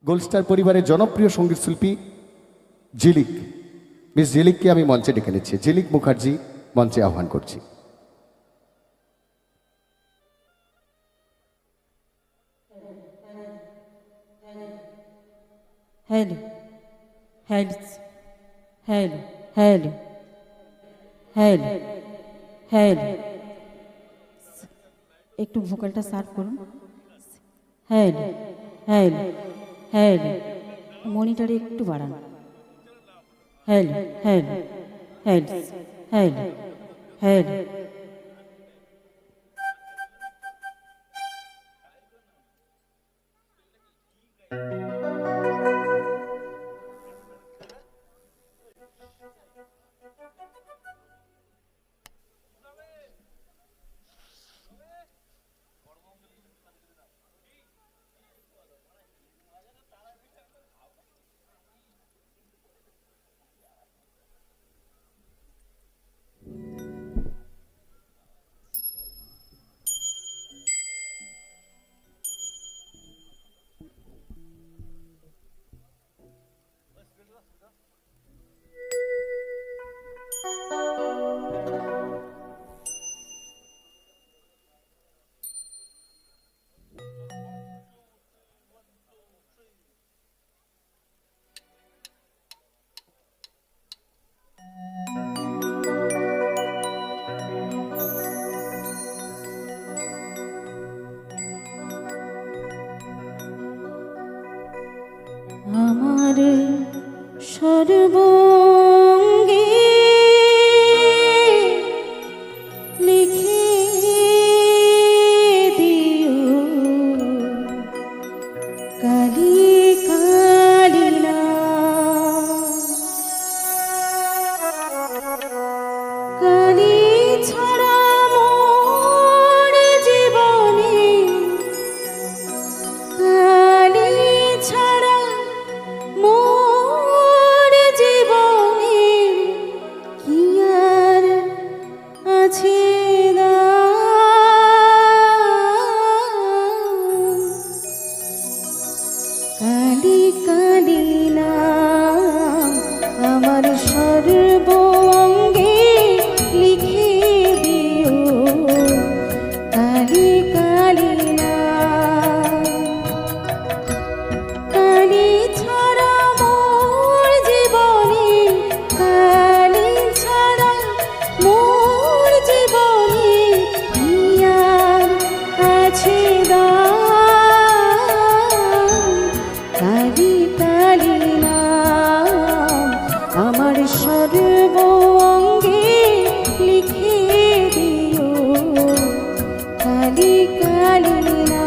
গোল্ডস্টার পরিবারের জনপ্রিয় সঙ্গীত শিল্পী ঝিলিক, মিস ঝিলিককে আমি মঞ্চে ডেকে নিচ্ছি। ঝিলিক মুখার্জি মঞ্চে আহ্বান করছি। Hello hello hello hello hello hello, একটু ভোকালটা সার্ভ করুন। হ্যালো হ্যালো হ্যালো, মনিটরে একটু বাড়ান। Hello hello hello hello hello. আমার সর্বঙ্গে লিখে দিও কালি কালি না, কালি ছাড়া মোর জীবনে, কালি ছাড়া মোর জীবনে কি আর আছে দাম? কালি কালি না আমার সর্ব অঙ্গে লিখে দিও কালি কালি না, কালি ছাড়া মোর জীবনে, কালি ছাড়া মোর জীবনে কি আর আছে দাম? কালি কালি না আমার সর্ব অঙ্গে লিখে দিও কালি কালি না।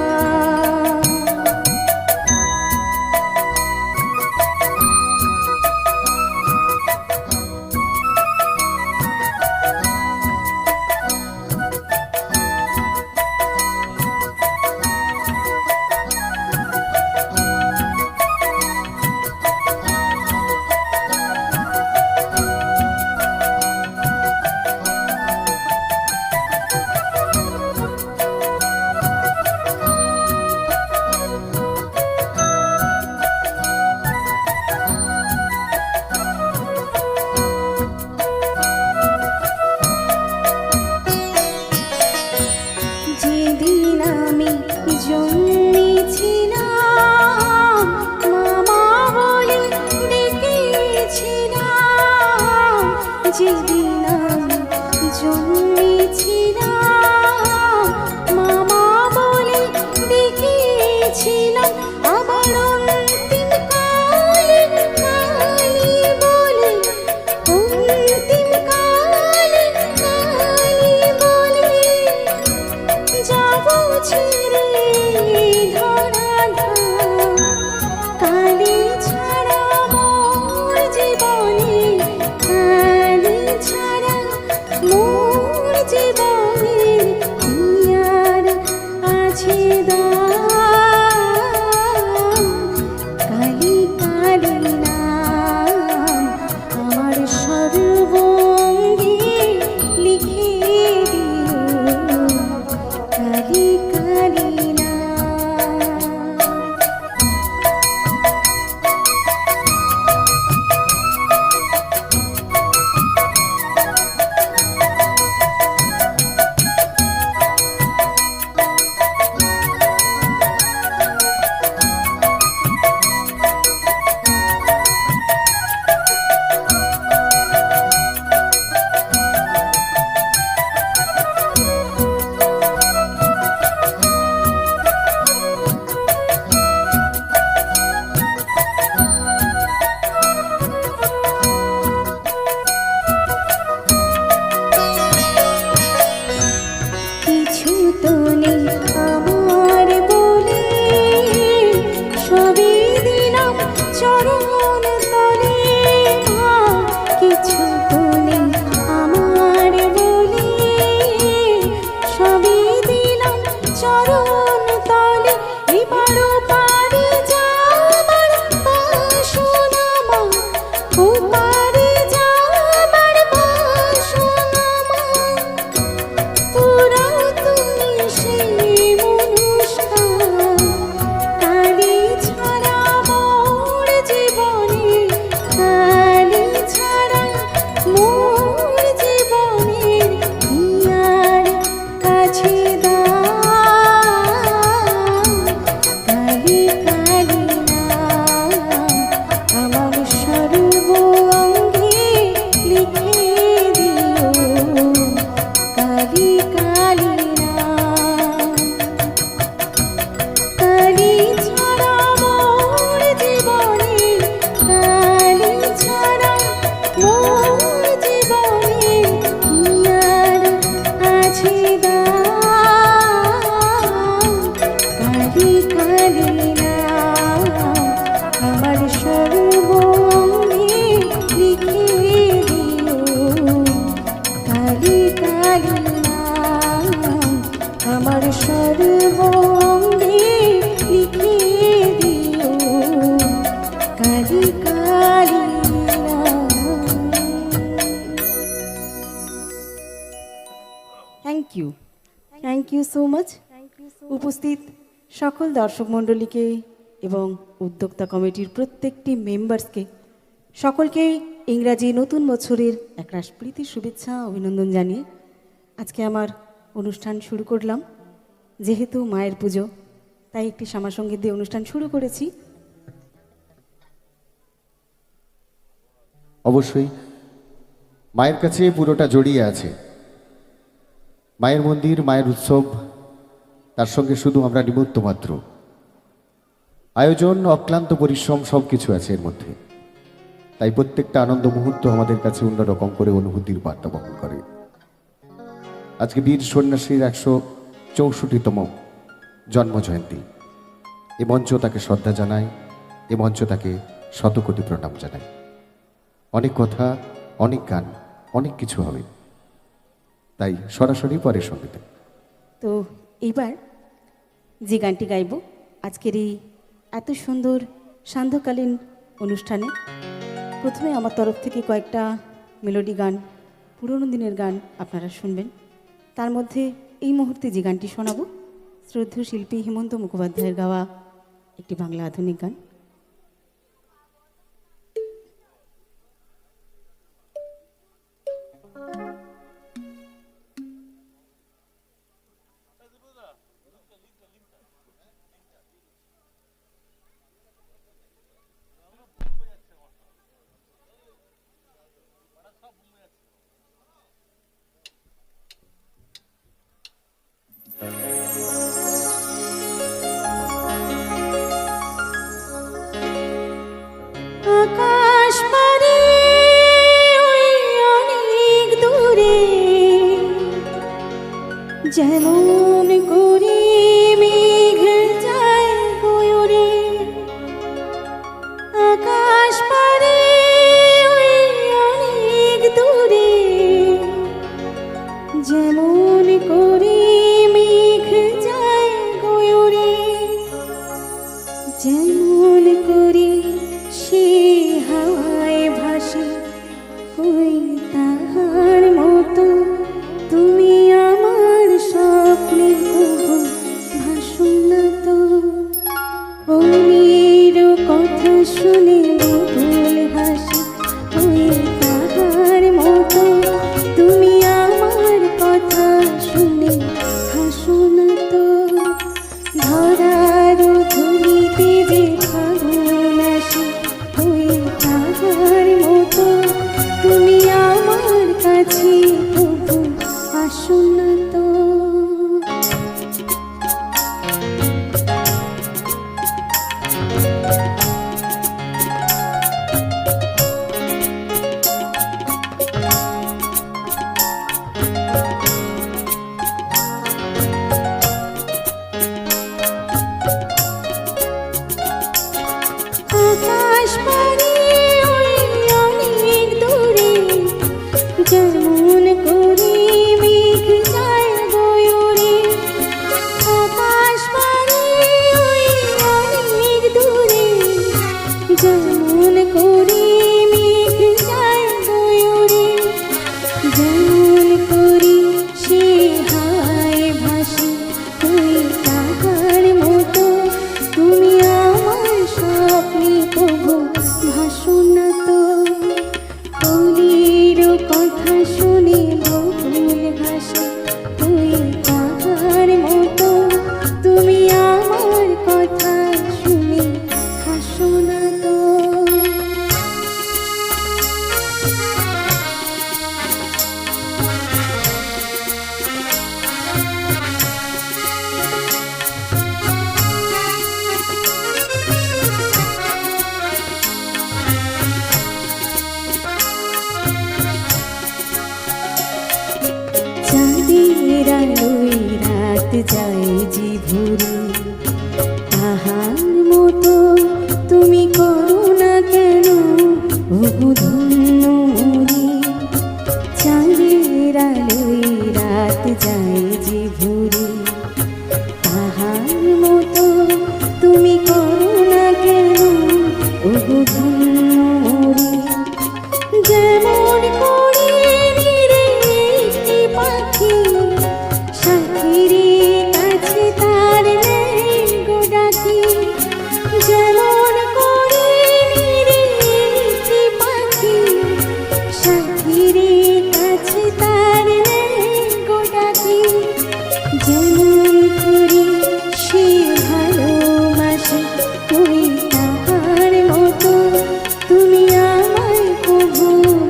কালী নাম আমার সর্ব অঙ্গে লিখে দিও কালী কালী নাম কালী ছাড়া মোর জীবনে কালী ছাড়া মোর জীবনে কি আর আছে দাম কালী কালী নাম আমার সর্ব অঙ্গে লিখে দিও কালী কালী নাম আমার সর্ব অঙ্গে লিখে দিও কালী কালী নাম। থ্যাংক ইউ সো মাচ উপস্থিত সকল দর্শক মণ্ডলীকে এবং উদ্যোক্তা কমিটির প্রত্যেকটি মেম্বার্সকে সকলকেই ইংরাজি নতুন বছরের একরাশ প্রীতি শুভেচ্ছা অভিনন্দন জানিয়ে আজকে আমার অনুষ্ঠান শুরু করলাম। যেহেতু মায়ের পুজো তাই একটি শ্যামাসঙ্গীত দিয়ে অনুষ্ঠান শুরু করেছি। অবশ্যই মায়ের কাছে পুরোটা জড়িয়ে আছে। মায়ের মন্দির, মায়ের উৎসব, তার সঙ্গে শুধু আমরা নিমিত্ত মাত্র। আয়োজন, অক্লান্ত পরিশ্রম সব কিছু আছে এর মধ্যে। তাই প্রত্যেকটা আনন্দ মুহূর্ত আমাদের কাছে অন্যরকম করে অনুভূতির বার্তা বহন করে। আজকে বীর সন্ন্যাসীর 164তম জন্মজয়ন্তী। এ মঞ্চ তাকে শ্রদ্ধা জানায়, এ মঞ্চ তাকে শতকোটি প্রণাম জানায়। অনেক কথা, অনেক গান, অনেক কিছু হবে, তাই সরাসরি পরের সঙ্গীতে। তো এইবার যে গানটি গাইব আজকের এই এত সুন্দর সান্ধ্যকালীন অনুষ্ঠানে, প্রথমে আমার তরফ থেকে কয়েকটা মেলোডি গান, পুরনো দিনের গান আপনারা শুনবেন। তার মধ্যে এই মুহূর্তে যে গানটি শোনাবো শ্রদ্ধেয় শিল্পী হেমন্ত মুখোপাধ্যায়ের গাওয়া একটি বাংলা আধুনিক গান। আকাশ পারে ওই অনেক দূরে যেমন করে মেঘ যায় গয়রে, আকাশ পারে ওই অনেক দূরে যেমন করে মেঘ যায় গয়রে, যেমন করে সে হাওয়ায় ভাসে ওই তাহার মতো তুমি আমার স্বপ্নে কবু ভাসো না তো। অনির কথা শুনে বকুল হাসে ওই তাহার মতো তুমি আমার কথা শুনে হাসো না তো। ধরার ধুলিতে যে ফাগুন আসে ওই তাহার মতো তুমি আমার কাছে তবু আসো না তো। আকাশ পারে ওই অনেক দূরে যেমন করে মেঘ যায় গয়রে, আকাশ পারে ওই অনেক দূরে যেমন করে মেঘ যায় গয়রে, যেমন করে সে হাওয়ায় ভাসে ওই তাহার মতো তুমি আমার স্বপ্নে কবু ভাসো না তো। কলির কথা শুনে বকুল হাসে তুই তাহার মতো তুমি আমার কথা শুনে জি ভরে তাহার মতো তুমি করো না কেন ওগো ধন্য মরি চাঁদের আলোয় রাত যায় যে ভরে তাহার মতো তুমি করো না কেন ওগো ধন্য মরি যেমন করে নিরে একটি পাখি সাথীরে কাছে তার নেই গো ডাকি যেমন করে নিরে একটি পাখি সাথীরে কাছে তার নেই গো ডাকি যেমন করে সে ভালোবাসে তুই তাহার মতো তুমি আমায় কবু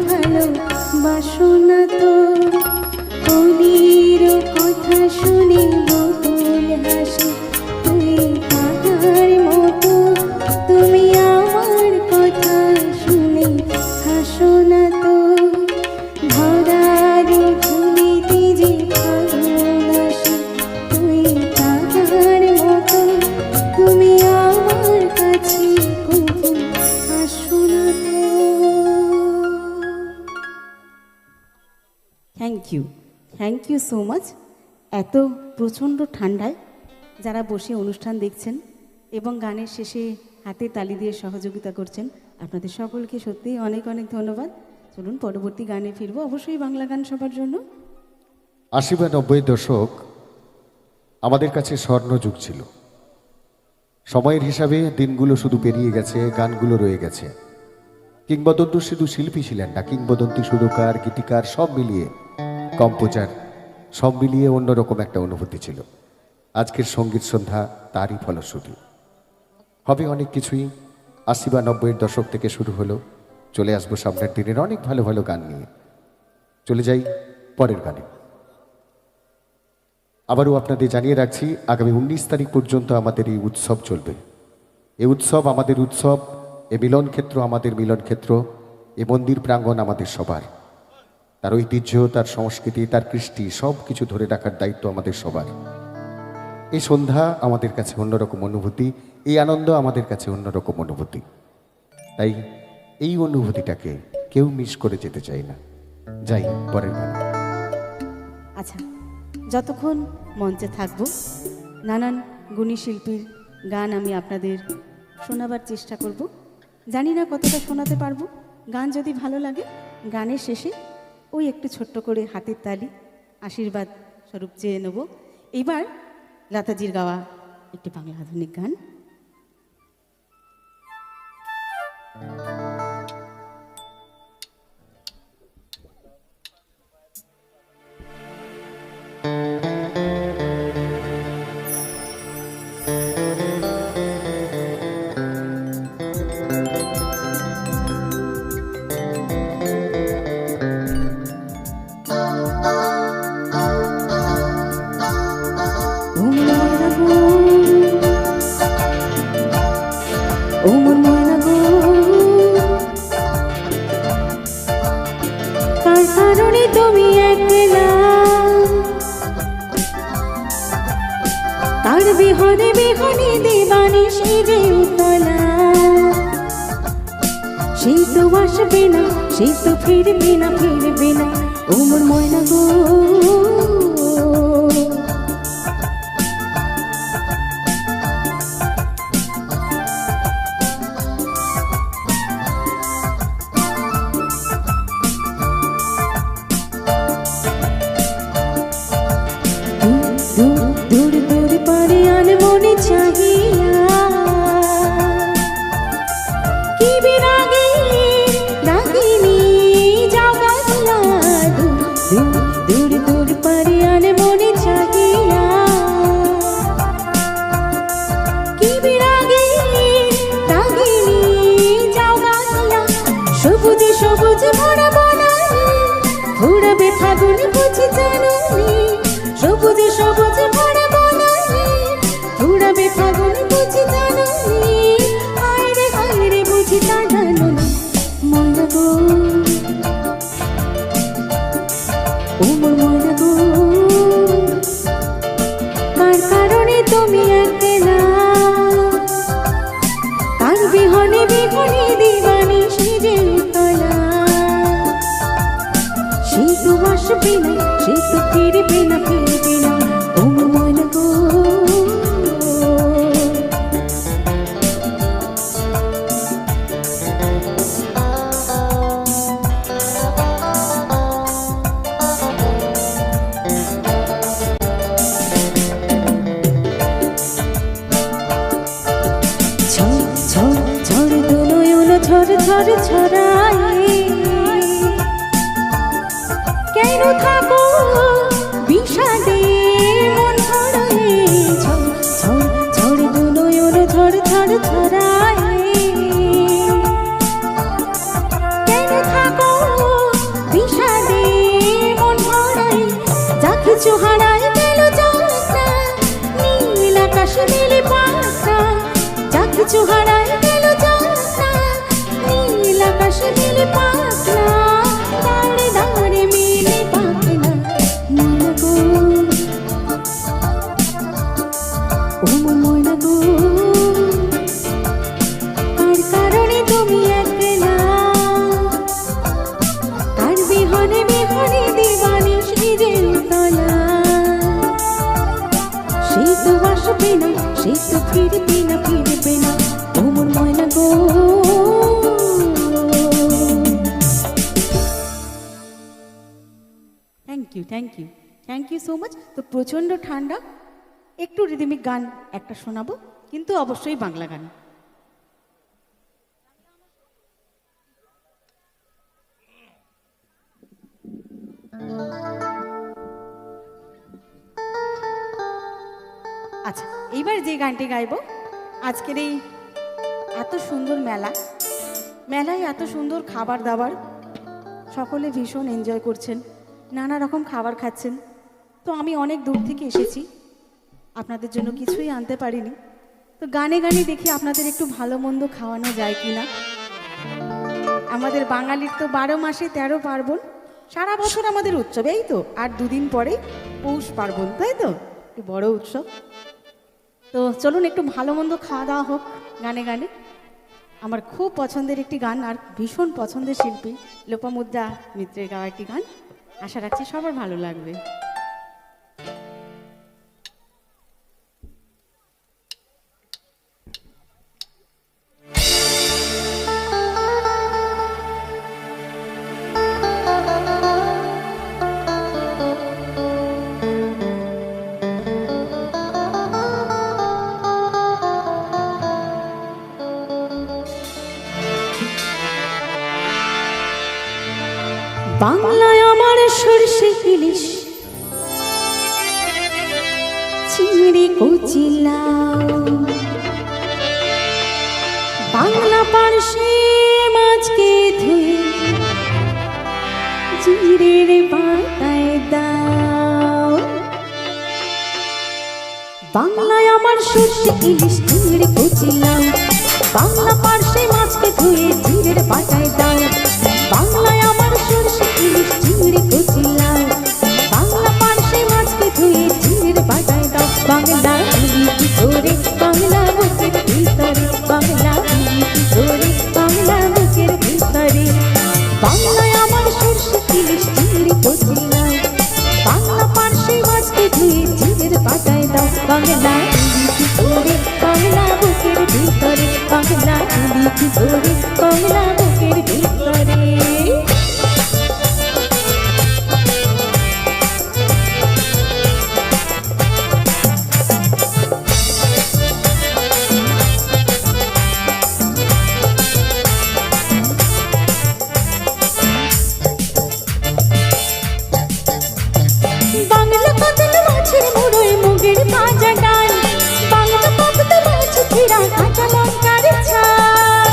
ভালোবাসো না তো কলির কথা শুনে বকুল হাসি তুই তাহার মতো তুমি আমার কথা শুনে হাসো না তো ধরার ঝুলিতে যে ভালোবাসি তুই তাহার মতো তুমি আমার কাছে কবু আসো না তো। Thank you so much. এত প্রচণ্ড ঠান্ডায় যারা বসে অনুষ্ঠান দেখছেন এবং গানের শেষে হাতে তালি দিয়ে সহযোগিতা করছেন আপনাদের সকলকে সত্যিই অনেক অনেক ধন্যবাদ। চলুন পরবর্তী গানে ফিরবো, অবশ্যই বাংলা গান সবার জন্য। 80 বা 90 দশক আমাদের কাছে স্বর্ণযুগ ছিল। সময়ের হিসাবে দিনগুলো শুধু পেরিয়ে গেছে, গানগুলো রয়ে গেছে। কিংবদন্তি শুধু শিল্পী ছিলেন না, কিংবদন্তি সুরকার, গীতিকার সব মিলিয়ে, কম্পোজার সব মিলিয়ে অন্যরকম একটা অনুভূতি ছিল। আজকের সঙ্গীত সন্ধ্যা তারই ফলশ্রুতি। হবে অনেক কিছুই। 80 বা 90-এর দশক থেকে শুরু হলো, চলে আসবো সামনের দিনের অনেক ভালো ভালো গান নিয়ে। চলে যাই পরের গানে। আবারও আপনাদের জানিয়ে রাখছি, আগামী 19 তারিখ পর্যন্ত আমাদের এই উৎসব চলবে। এই উৎসব আমাদের উৎসব, এ মিলন ক্ষেত্র আমাদের মিলন ক্ষেত্র, এ মন্দির প্রাঙ্গণ আমাদের সবার। তার ঐতিহ্য, তার সংস্কৃতি, তার কৃষ্টি সব কিছু ধরে রাখার দায়িত্ব আমাদের সবার। এই সন্ধ্যা আমাদের কাছে অন্যরকম অনুভূতি, এই আনন্দ আমাদের কাছে অন্যরকম অনুভূতি। তাই এই অনুভূতিটাকে কেউ মিস করে যেতে চাই না। যাই পরের গানে। আচ্ছা, যতক্ষণ মঞ্চে থাকব নানান গুণী শিল্পীর গান আমি আপনাদের শোনাবার চেষ্টা করব। জানি না কতটা শোনাতে পারবো। গান যদি ভালো লাগে গানের শেষে ওই একটু ছোট্ট করে হাতের তালি আশীর্বাদ স্বরূপ চেয়ে নেব। এইবার লতাজির গাওয়া একটি বাংলা আধুনিক গান। তার বিহনে বিহনে দেবানি সেজে উতলা, সে তো আসবে না, সে তো ফিরবে না, ফিরবে না ও মোর ময়না গো। দূর দূর পারে আনমনে চাহিয়া, কি বিরাগে রাগিনী জাগাইয়া। দূর দূর পারে আনমনে চাহিয়া, কি বিরাগে রাগিনী জাগাইয়া। সবুজে সবুজ ভরা বনানি, ঘুরবে ফাগুন বুঝি জানুনি। সবুজে সবুজ ভরা বনানি, ঘুরবে ফাগুন বুঝি জানুনি। হায়রে হায়রে বুঝি তা জানুনি ময়না গো, ও মোর ময়না গো। কার কারণে বিহনে বিহনে দিবানি সেজে তলা সে তো আসবে না সে তো ফিরবে না ফিরবে না ও মন গো ঝড় দু নয়ন ঝড় ঝড় ছড়ায় কেন থাকো বিষাদে মন হারায় ঝড় দু নয়ন ঝড় ঝড় ছড়ায় কেন থাকো বিষাদে মন হারায় যা কিছু হারায় গেল যাত্রা নীল আকাশে নীলে পাতা যা কিছু হারায় গেল যাত্রা নীল আকাশে নীলে পাতা দাঁড়ে দাঁড়ে মিলে পাখনা ময়না গো ও ময়না গো কার কারণে তুমি একলা কার বিহনে বিহনে দিবানি সেজে তলা সে তো আসবে না সে তো ফিরবে না ফিরবে না ও ময়না গো থ্যাংক ইউ সো মাচ। তো প্রচণ্ড ঠান্ডা, একটু রিদমিক গান একটা শোনাবো, কিন্তু অবশ্যই বাংলা গান। আচ্ছা, এইবার যে গানটি গাইবো, আজকের এই এত সুন্দর মেলায় এত সুন্দর খাবার দাবার, সকলে ভীষণ এনজয় করছেন, নানা রকম খাবার খাচ্ছেন। তো আমি অনেক দূর থেকে এসেছি, আপনাদের জন্য কিছুই আনতে পারিনি। তো গানে গানে দেখি আপনাদের একটু ভালো মন্দ খাওয়ানো যায় কি না। আমাদের বাঙালির তো 12 মাসে 13 পার্বণ, সারা বছর আমাদের উৎসব। এই তো আর দুদিন পরে পৌষ পার্বণ, তাই তো একটু বড় উৎসব। তো চলুন একটু ভালো মন্দ খাওয়া দাওয়া হোক গানে গানে। আমার খুব পছন্দের একটি গান, আর ভীষণ পছন্দের শিল্পী লোপামুদ্রা মিত্রের গাওয়া একটি গান, আশা রাখছি সবার ভালো লাগবে। বাংলায় আমার সরষে ইলিশ, চিংড়ি কচি লাউ, বাংলা পার্শে মাছকে ধুয়ে জিরের পাতায় দাও। বাংলায় আমার সরষে ইলিশ, চিংড়ি কচি লাউ, বাংলা পার্শে মাছকে ধুয়ে জিরের পাতায় দাও। বাংলায় আমার সরষে ইলিশ, চিংড়ি কচি লাউ, বাংলা পার্শে মাছকে ধুয়ে জিরের পাতায় দাও। বাংলা বুলি কি করে বাংলা বুকের ভিতরে, বাংলা বুলি কি করে বাংলা বুকের ভিতরে। বাংলায় আমার সরষে ইলিশ, চিংড়ি কচি লাউ, বাংলা পার্শে মাছকে ধুয়ে জিরের পাতায় দাও। বাংলা বুলি কি করে বাংলা বুকের ভিতরে, বাংলা বুলি কি করে বাংলা বুকের ভিতরে। বাংলা পাতলা মাছের মুড়োয় মুগের ভাজা ডাল, বাংলা পাতলা মাছ ছিঁড়া কাঁচা লঙ্কার ঝাল।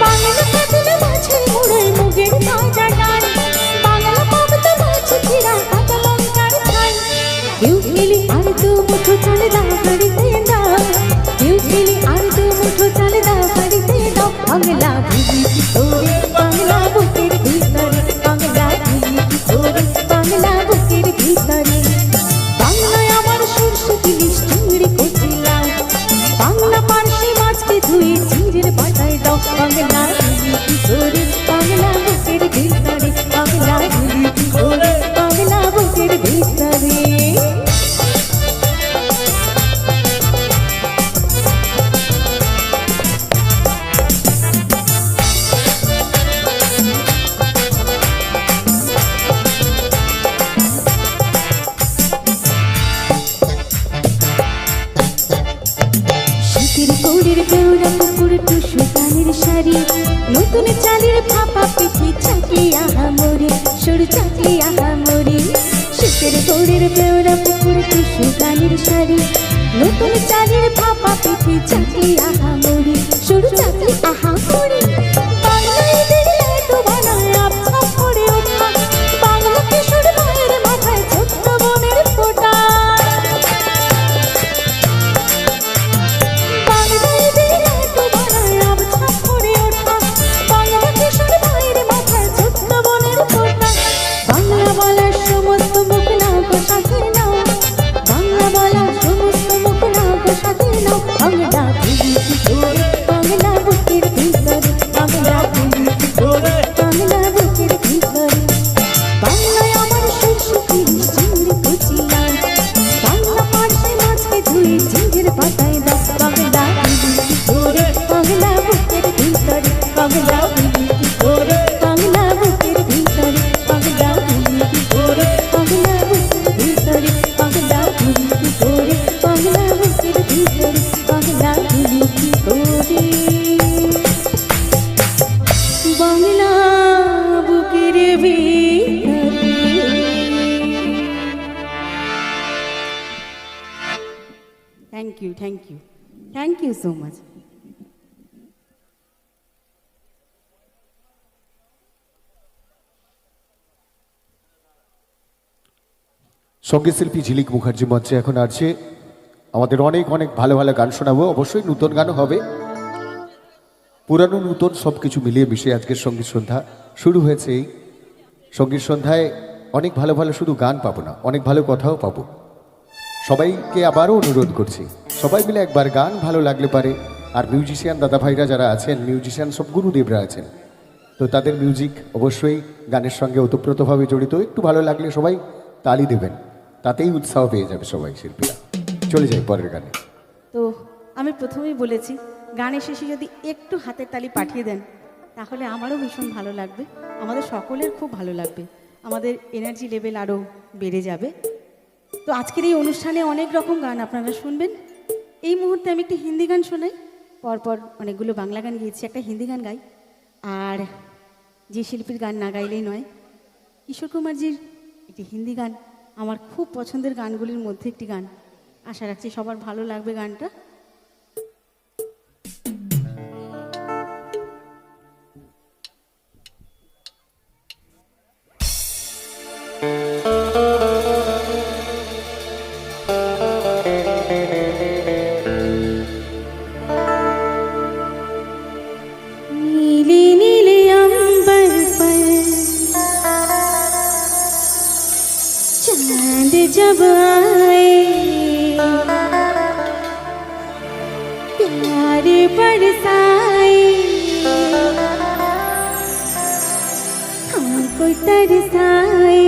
বাংলা পাতলা মাছের মুড়োয় মুগের ভাজা ডাল, বাংলা পাতলা মাছ ছিঁড়া কাঁচা লঙ্কার ঝাল। কেউ খেলি আর দু মুঠো চাল দাও বাড়িতে দাও, কেউ খেলি আর দু মুঠো চাল দাও বাড়িতে দাও। বাংলা বুলি কি করে বাংলা বুকের ভিতরে, বাংলা বুলি কি করে বাংলা বুকের ভিতরে। বাংলায় আমার সরষে ইলিশ, চিংড়ি কচি লাউ, বাংলা বলি কি করে বাংলা বুকের ভিতরে বাংলা বলি কি করে বাংলা বুকের ভিতরে কেওড়া পুকুর টুসু গানের শাড়ি নতুন চালের ফাঁপা পিঠি চাকলি আহা মরে সরু চাকলি আহা মরে শীতের গৌড়ের কেওড়া পুকুর টুসু গানের শাড়ি নতুন চালের ফাঁপা পিঠি চাকলি আহা মরে সরু চাকলি আহা মরে বাংলায় দিলে তো বানায় আপনা পড়ে ওঠা বাংলা কিশোর মায়ের মাথায় ছোট্ট বোনের ফোঁটা Thank you so much. সঙ্গীত শিল্পী ঝিলিক মুখার্জি মঞ্চে এখন আসছে আমাদের অনেক অনেক ভালো ভালো গান শোনাবো অবশ্যই নতুন গানও হবে পুরানো নতুন সব কিছু মিলিয়ে মিশিয়ে আজকের সঙ্গীত সন্ধ্যা শুরু হয়েছে এই সঙ্গীত সন্ধ্যায় অনেক ভালো ভালো শুধু গান পাবো না অনেক ভালো কথাও পাবো সবাইকে আবারও অনুরোধ করছি সবাই মিলে একবার গান ভালো লাগলে পারে আর মিউজিশিয়ান দাদা ভাইরা যারা আছেন মিউজিশিয়ান সব গুরুদেবরা আছেন তো তাদের মিউজিক অবশ্যই গানের সঙ্গে ওতপ্রোতভাবে জড়িত একটু ভালো লাগলে সবাই তালি দেবেন তাতেই উৎসাহ পেয়ে যাবে সবাই শিল্পীরা চলে যাই পরের গানে তো আমি প্রথমেই বলেছি গানের শেষে যদি একটু হাতের তালি পাঠিয়ে দেন তাহলে আমারও ভীষণ ভালো লাগবে আমাদের সকলের খুব ভালো লাগবে আমাদের এনার্জি লেভেল আরও বেড়ে যাবে তো আজকের এই অনুষ্ঠানে অনেক রকম গান আপনারা শুনবেন এই মুহূর্তে আমি একটি হিন্দি গান শোনাই পরপর অনেকগুলো বাংলা গান গিয়েছি একটা হিন্দি গান গাই আর যে শিল্পীর গান না গাইলেই নয় কিশোর কুমারজির একটি হিন্দি গান আমার খুব পছন্দের গানগুলির মধ্যে একটি গান আশা রাখছি সবার ভালো লাগবে গানটা जब आए प्यार बरसाए हमको तरसाए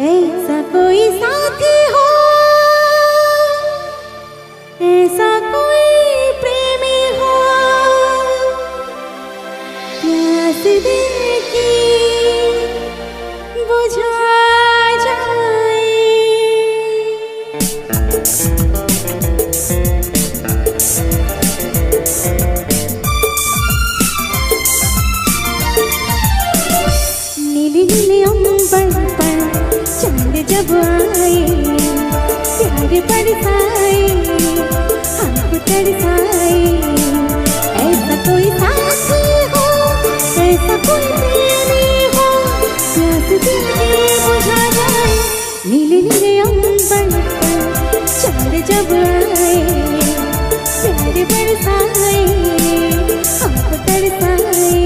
ऐसा कोई साथी हो ऐसा कोई प्रेमी हो प्यास दिल की बुझा जाए नीले नीले अंबर पर चांद जब आए प्यार बरसाए हमको तरसाए ऐसा कोई साथी हो ऐसा कोई प्रेमी हो प्यास दिल की बुझा जाए नीले नीले अंबर पर चांद जब आए प्यार बरसाए हमको तरसाए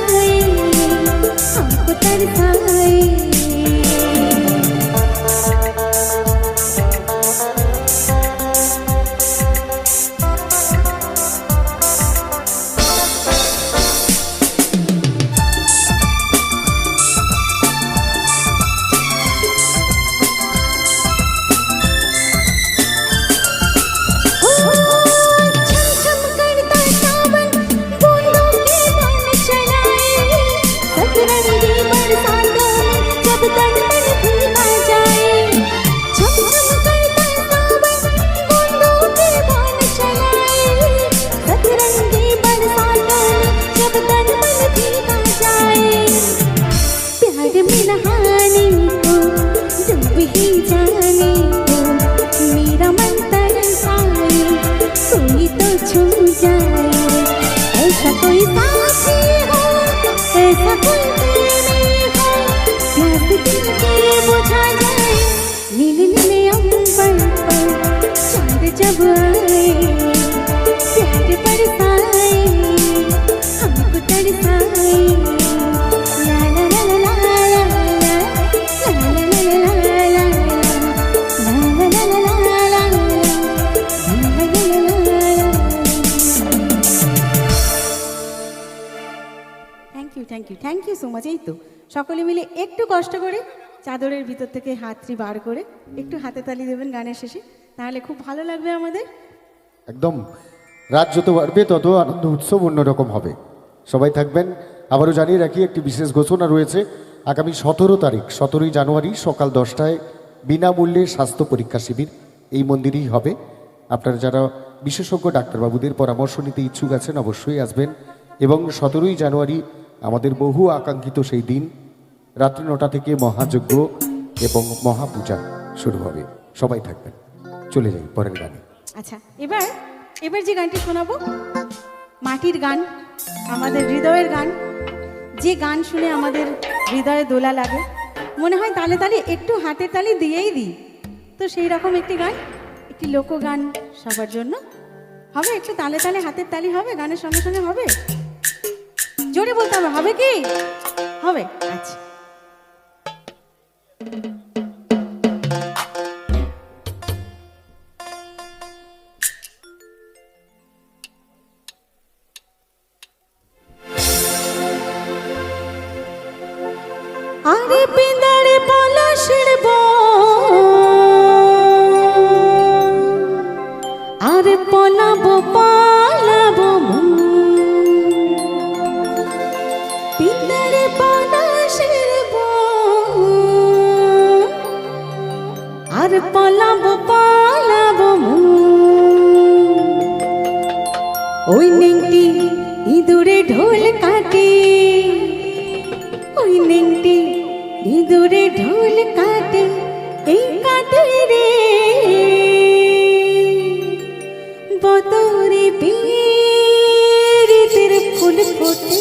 तरसाए, हमको तरसाए। जब आए प्यार बरसाए, हमको तरसाए। ला ला ला ला ला ला ला ला ला ला থ্যাংক ইউ সো মাচ। এই তো সকলে মিলে একটু কষ্ট করে চাদরের ভিতর থেকে হাতটি বার করে একটু হাতে তালি দেবেন গানের শেষে, তাহলে খুব ভালো লাগবে আমাদের। একদম, রাত যত বাড়বে তত আনন্দ উৎসব অন্যরকম হবে। সবাই থাকবেন। আবারও জানিয়ে রাখি একটি বিশেষ ঘোষণা রয়েছে। আগামী 17 জানুয়ারি সকাল 10টায় বিনামূল্যে স্বাস্থ্য পরীক্ষা শিবির এই মন্দিরেই হবে। আপনারা যারা বিশেষজ্ঞ ডাক্তারবাবুদের পরামর্শ নিতে ইচ্ছুক আছেন অবশ্যই আসবেন। এবং 17 জানুয়ারি আমাদের বহু আকাঙ্ক্ষিত সেই দিন রাত্রি 9টা থেকে মহাযজ্ঞ এবং মহাপূজা শুরু হবে। সবাই থাকবেন। চলে যাই পরের গানে। আচ্ছা, এবার যে গানটি শোনাবো মাটির গান, আমাদের হৃদয়ের গান, যে গান শুনে আমাদের হৃদয়ে দোলা লাগে, মনে হয় তালে তালে একটু হাতের তালি দিয়েই দিই। তো সেই রকম একটি গান, একটি লোকগান সবার জন্য হবে। একটু তালে তালে হাতের তালি হবে, গানের সঙ্গে সঙ্গে হবে। জোরে বলতে হবে, হবে কি? হবে। আচ্ছা, আরে পিঁদারে পলাশের আরে পলাবো পালাবো পিঁদারে পলাশের আরে পলাবো পালাবো ওই নেংটি ইঁদুরে ঢোল কাটে, ওই নেংটি ইঁদুরে ঢোল কাটে, এই কাটে রে বদরে বীরের ফুল ফোটে।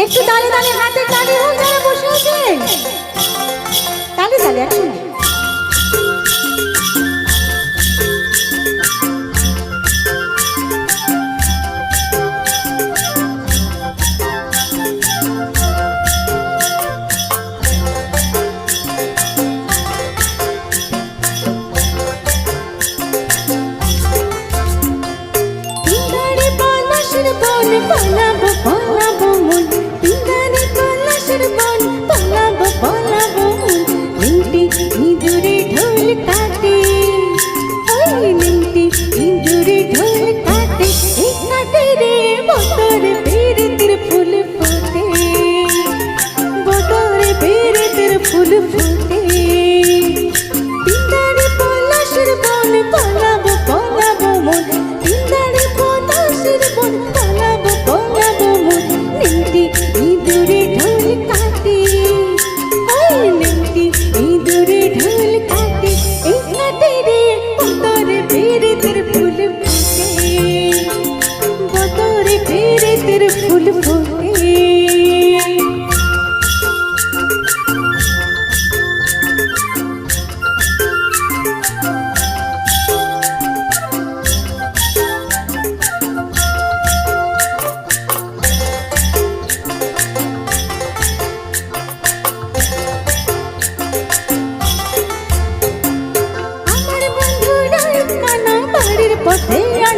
একটু তালে তালে হাতে তালে হোক যারা বসে আছেন, তালে তালে একসঙ্গে।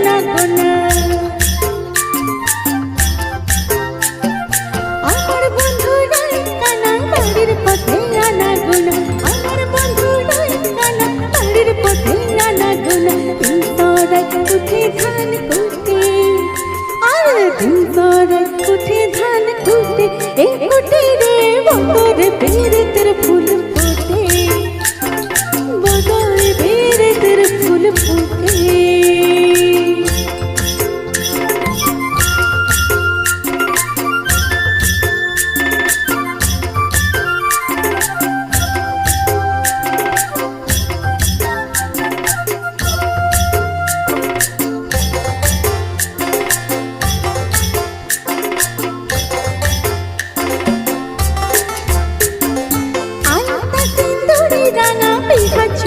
আনা গোনা আমার বন্ধু নাই কানা বাড়ির পথে আনা গোনা আমার বন্ধু নাই কানা বাড়ির পথে আনা গোনা দিন সরাই উঠে ধান কুটে আর দিন সরাই উঠে ধান কুটে এ কুটে রে বতরে পেরে তের ফুল ফোটে বতরে পেরে তের ফুল ফোটে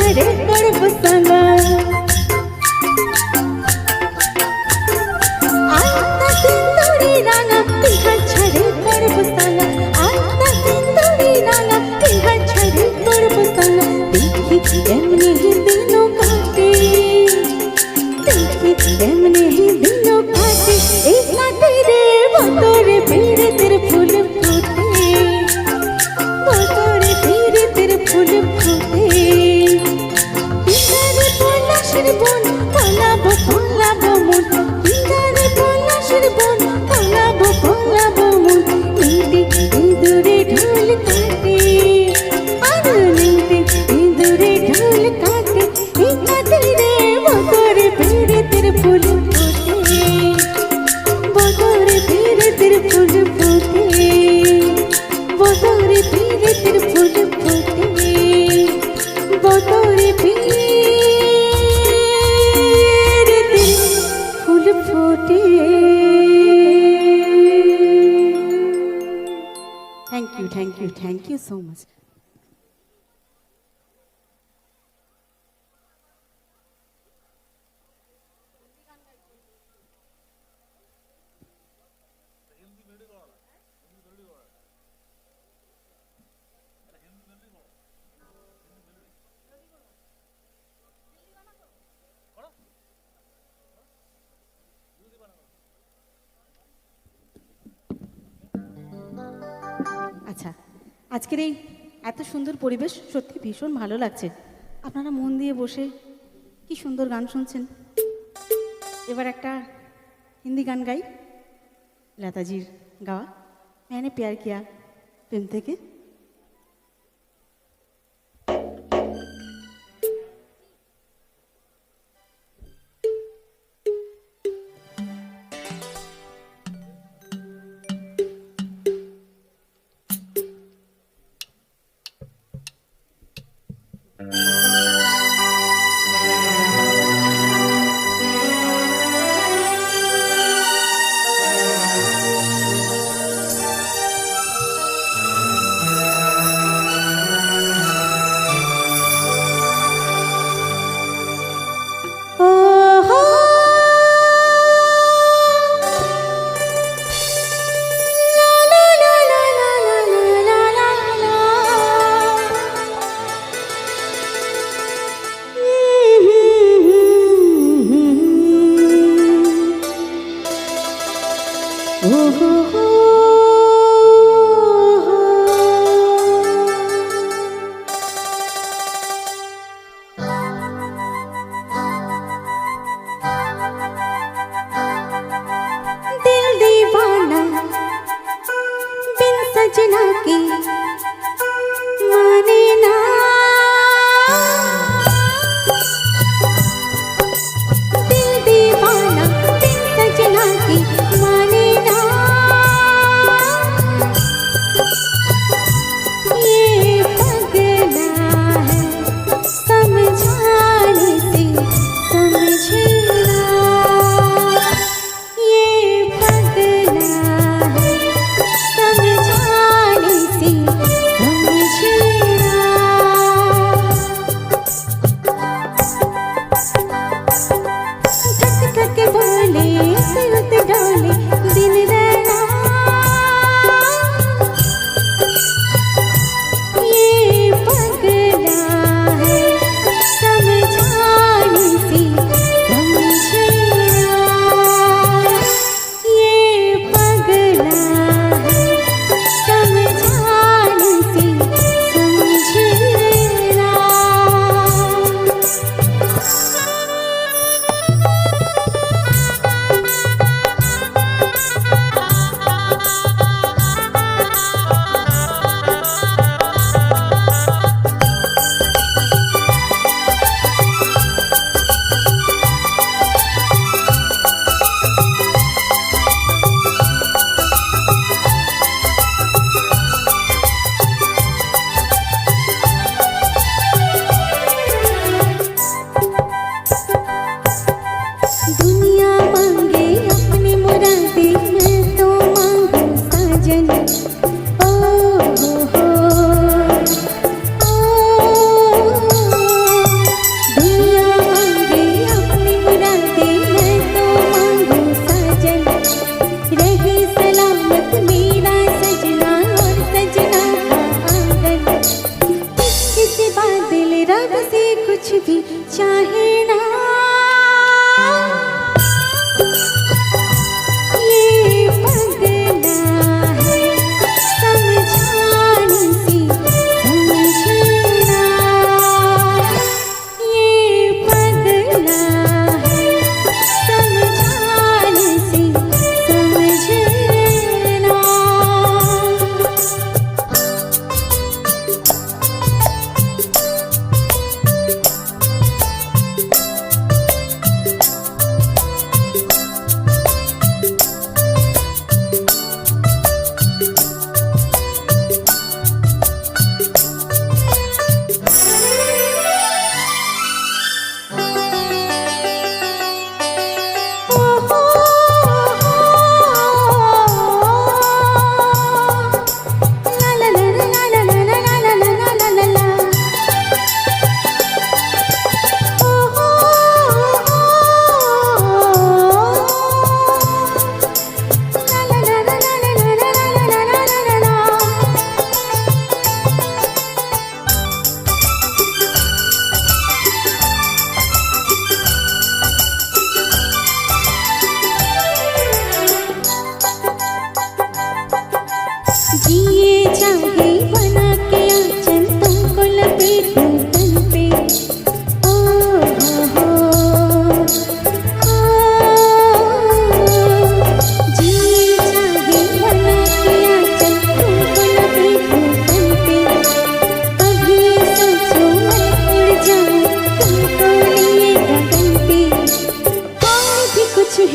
রে করব সাঙ্গা আত্মা সিন্দুরি রাঙা পিহা ছড়ে করব সাঙ্গা আত্মা সিন্দুরি রাঙা পিহা ছড়ে করব সাঙ্গা দেখি কেমনে দিনো কাটে দেখি কেমনে দিনো কাটে এই কাটে রে বতরে পেরে তের ফুল ফোটে বতরে পেরে তের ফুল ফোটে বন পালাবো পালাবো মন পিঞ্জারে পলাশের বন পালাবো পালাবো মন নিতে ইঁদুরে ঢোল কাটে আর নিতে ইঁদুরে ঢোল কাটে এই কাটে রে বতরে পেরে তের ফুল ফোটে বতরে পেরে তের ফুল ফোটে বতরে পেরে তের ফুল ফোটে বতরে পেরে Thank you so much. আচ্ছা আজকের এই এত সুন্দর পরিবেশ সত্যি ভীষণ ভালো লাগছে আপনারা মন দিয়ে বসে কি সুন্দর গান শুনছেন এবার একটা হিন্দি গান গাই লতাজির গাওয়া मैंने प्यार किया ফিল্ম থেকে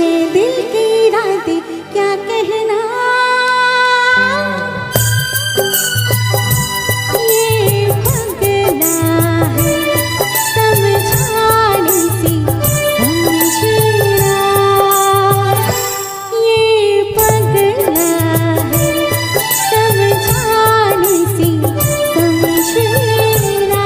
है दिल की रातें क्या कहना, ये पगला है समझाने से समझे ना, ये पगला है समझाने से समझे ना।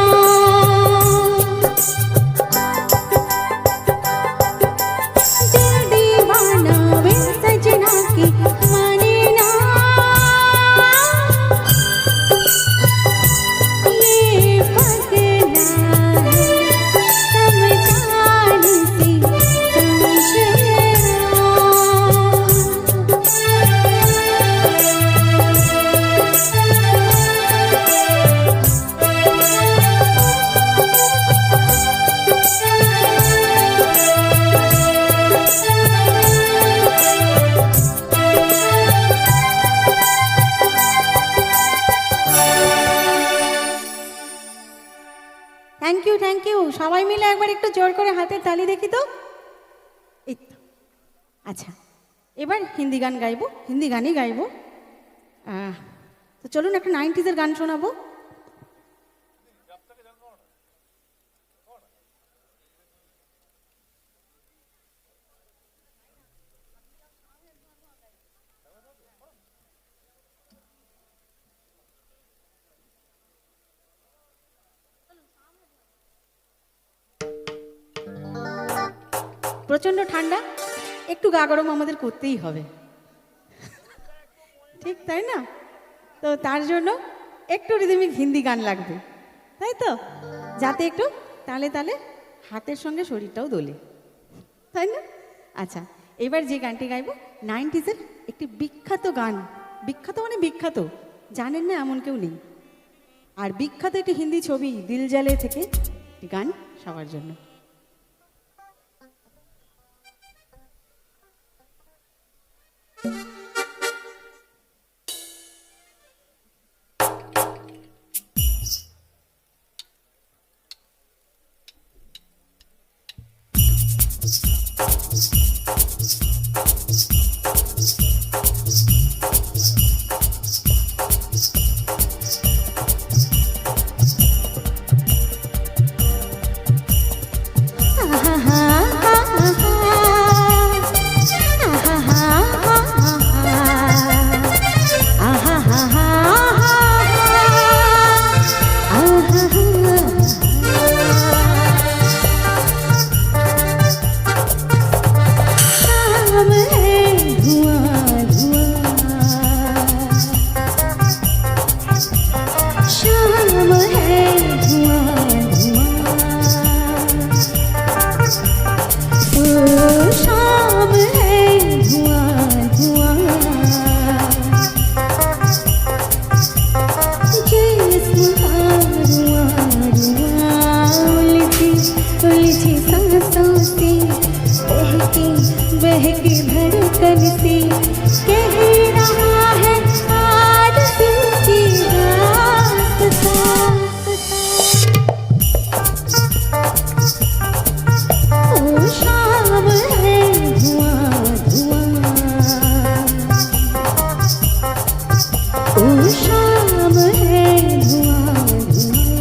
दिल दीवाना बिन सजना के माने ना, ये पगला है समझाने से समझे থ্যাংক ইউ সবাই মিলে একবার একটু জোর করে হাতের তালি দেখি তো। এই তো আচ্ছা, এবার হিন্দি গান গাইবো, হিন্দি গানই গাইবো। তো চলুন একটা 90s গান শোনাবো। প্রচণ্ড ঠান্ডা, একটু গা গরম আমাদের করতেই হবে, ঠিক তাই না? তো তার জন্য একটু রিদমিক হিন্দি গান লাগবে, তাই তো, যাতে একটু তালে তালে হাতের সঙ্গে শরীরটাও দোলে, তাই না? আচ্ছা, এবার যে গানটি গাইবো 90s একটি বিখ্যাত গান, বিখ্যাত মানে বিখ্যাত, জানেন না এমন কেউ নেই। আর বিখ্যাত একটি হিন্দি ছবি দিল জালে থেকে একটি গান সবার জন্য। बहकी धड़कन सी कह रहा है आज दिल की दास्तां। ओ शाम है धुआं धुआं, ओ शाम है धुआं धुआं।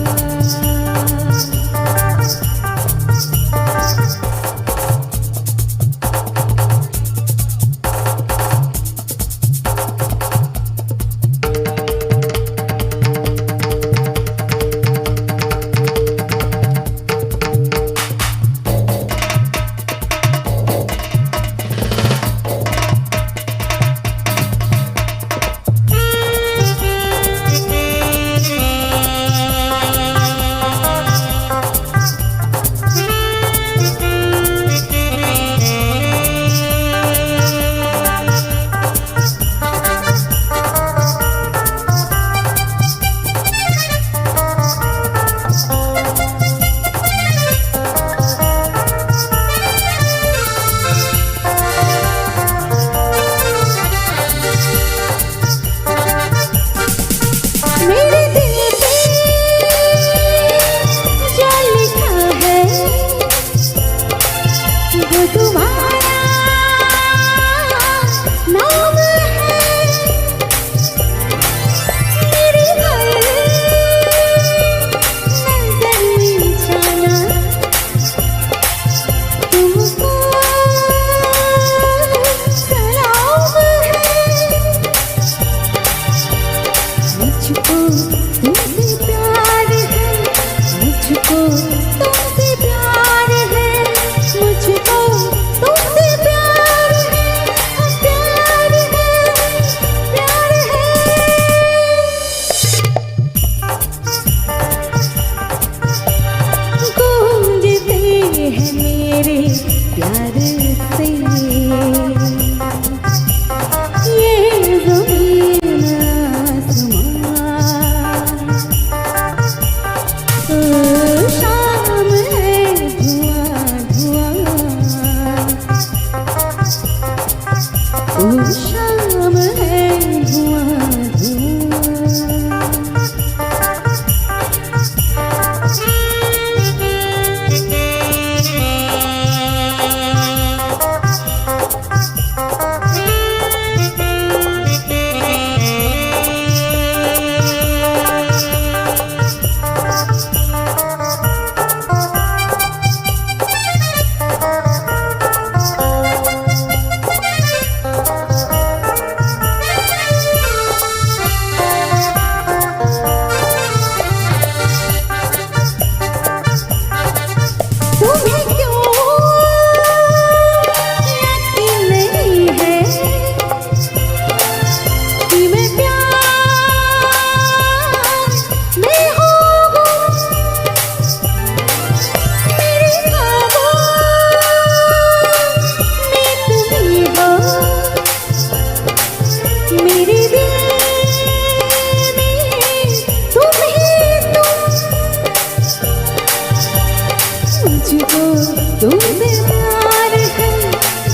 तुमसे प्यार है,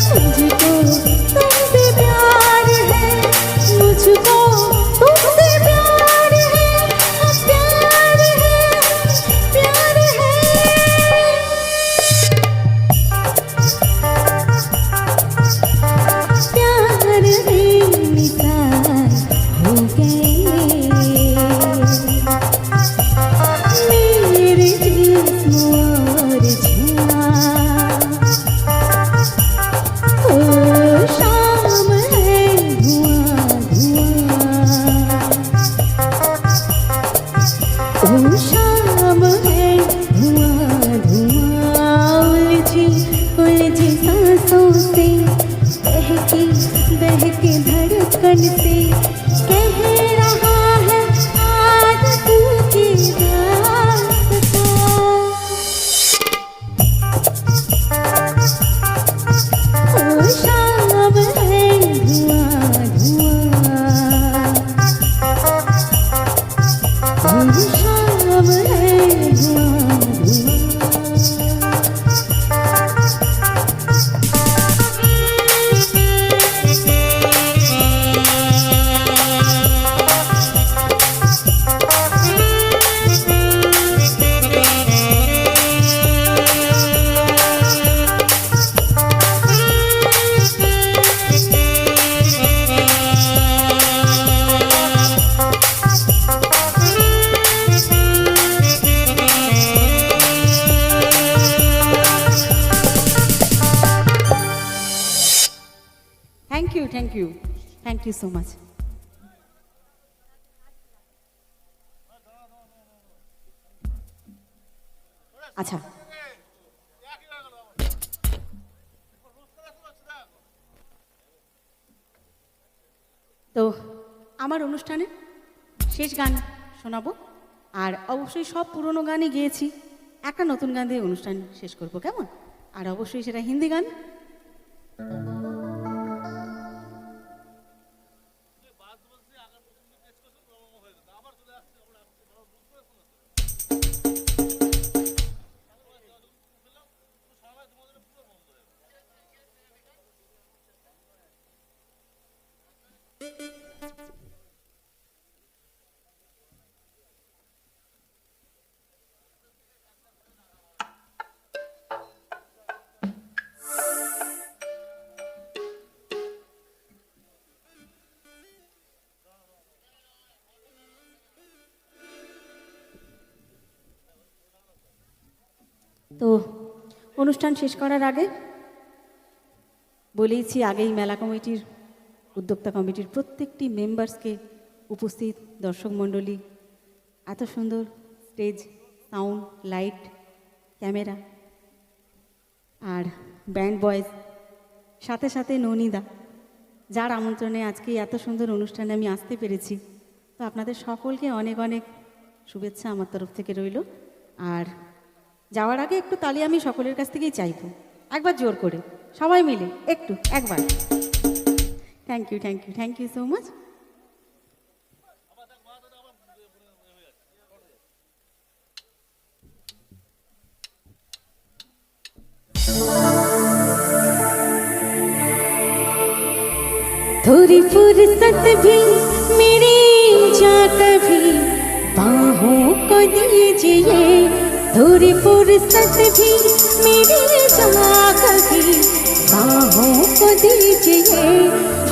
मुझको तुमसे प्यार है, मुझको तुमसे प्यार है, प्यार है, प्यार है। प्यार बेमिसाल हो गए मेरे जिस्म और जान। ओ शाम है धुआं धुआं, ओ शाम है धुआं धुआं। उलझी उलझी सांसों से बहकी बहकी धड़कन से कह रहा है आज तू की दास्तां। ओ शाम है धुआं धुआं, ओ शाम है धुआं धुआं। Thank you so much. আচ্ছা, তো আমার অনুষ্ঠানে শেষ গান শোনাবো, আর অবশ্যই সব পুরনো গানই গেয়েছি, একটা নতুন গান দিয়ে অনুষ্ঠান শেষ করব, কেমন? আর অবশ্যই সেটা হিন্দি গান। তো অনুষ্ঠান শেষ করার আগে বলেইছি, আগেই মেলা কমিটির উদ্যোক্তা কমিটির প্রত্যেকটি মেম্বার্সকে, উপস্থিত দর্শক মণ্ডলী, এত সুন্দর স্টেজ, সাউন্ড, লাইট, ক্যামেরা আর ব্যান্ড বয়েজ, সাথে সাথে ননিদা, যার আমন্ত্রণে আজকে এত সুন্দর অনুষ্ঠানে আমি আসতে পেরেছি। তো আপনাদের সকলকে অনেক অনেক শুভেচ্ছা আমার তরফ থেকে রইল। আর যাওয়ার আগে একটু তালি আমি সকলের কাছ থেকেই চাইব, একবার জোর করে সবাই মিলে একটু, একবার। Thank you, thank you, thank you so much. थोड़ी फुर्सत भी मेरी जा कभी बाहों को दीजिए, थोड़ी फुर्सत भी मेरी जा कभी बाहों को दीजिए।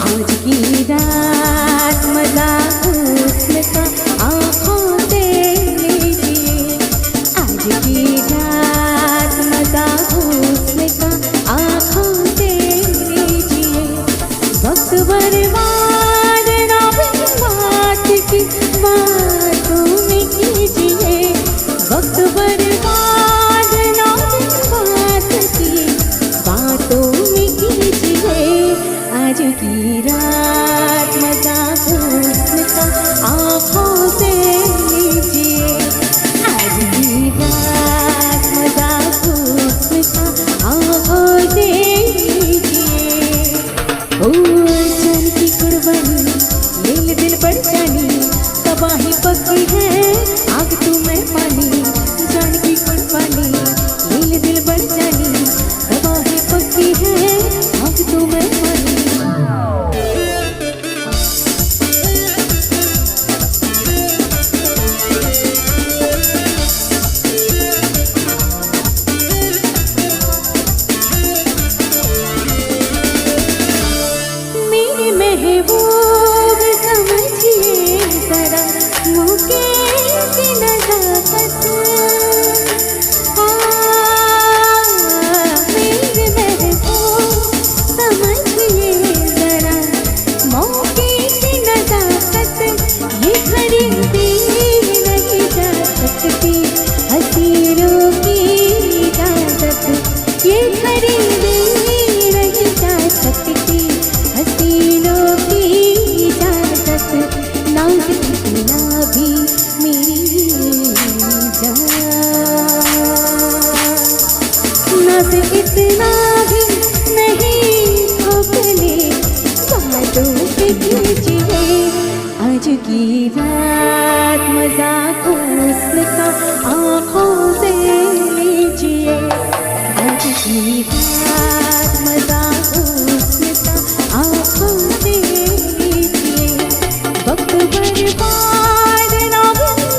आज की रात मजा हुस्न का आँखों से लीजिए, आज की रात मजा हुस्न का आँखों से लीजिए। वक्त बर्बाद ना बात की बातों में कीजिए, वक्त बर्बाद ना बात की बातों में कीजिए। आज की रात मजा हुस्न का आँखों से लीजिए, आज की रात मजा हुस्न का आँखों से लीजिए। ओ जान की कुर्बानी ले ले दिल पर जानी, तबाही पकी है आग तू मैं पानी। जान की कुर्बानी ले ले दिल पर जानी, इतना भी नहीं अपने बातों पे कीजिए आज की रात मजा हुस्न का आँखों से लीजिए आज की रात मजा हुस्न का आँखों से लीजिए वक्त बर्बाद ना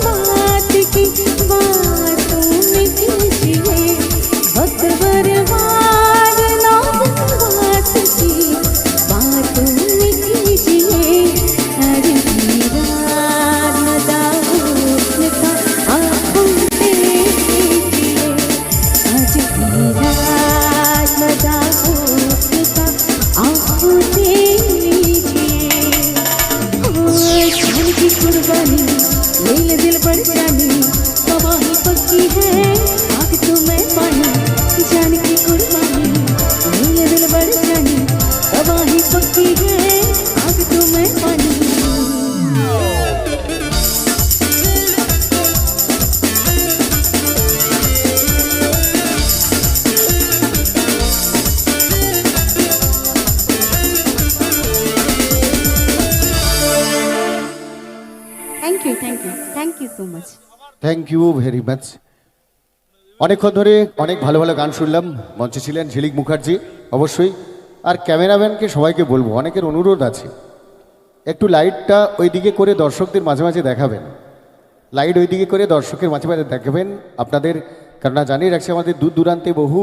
बात की बातों में कीजिए वक्त बर्बाद ना बात की बातों में कीजिए आज की रात मजा हुस्न का आँखों से लीजिए आज की रात मजा हुस्न का आँखों से लीजिए जान की कुर्बानी ले ले दिल पर जानी तबाही पक्की है आग तो मैं पानी जान की कुर्बानी ले ले दिल पर जानी तबाही पक्की है आग तो मैं पानी thank you so much thank you very much. অনেকক্ষণ ধরে অনেক ভালো ভালো গান শুনলাম। মঞ্চে ছিলেন ঝিলিক মুখার্জি অবশ্যই, আর ক্যামেরাম্যানকে সবাইকে বলবো, অনেকের অনুরোধ আছে একটু লাইটটা ওই দিকে করে দর্শকদের মাঝে মাঝে দেখাবেন, লাইট ওই দিকে করে দর্শকের মাঝে মাঝে দেখাবেন আপনাদের, কেননা জানিয়ে রাখছি আমাদের দূর দূরান্তে বহু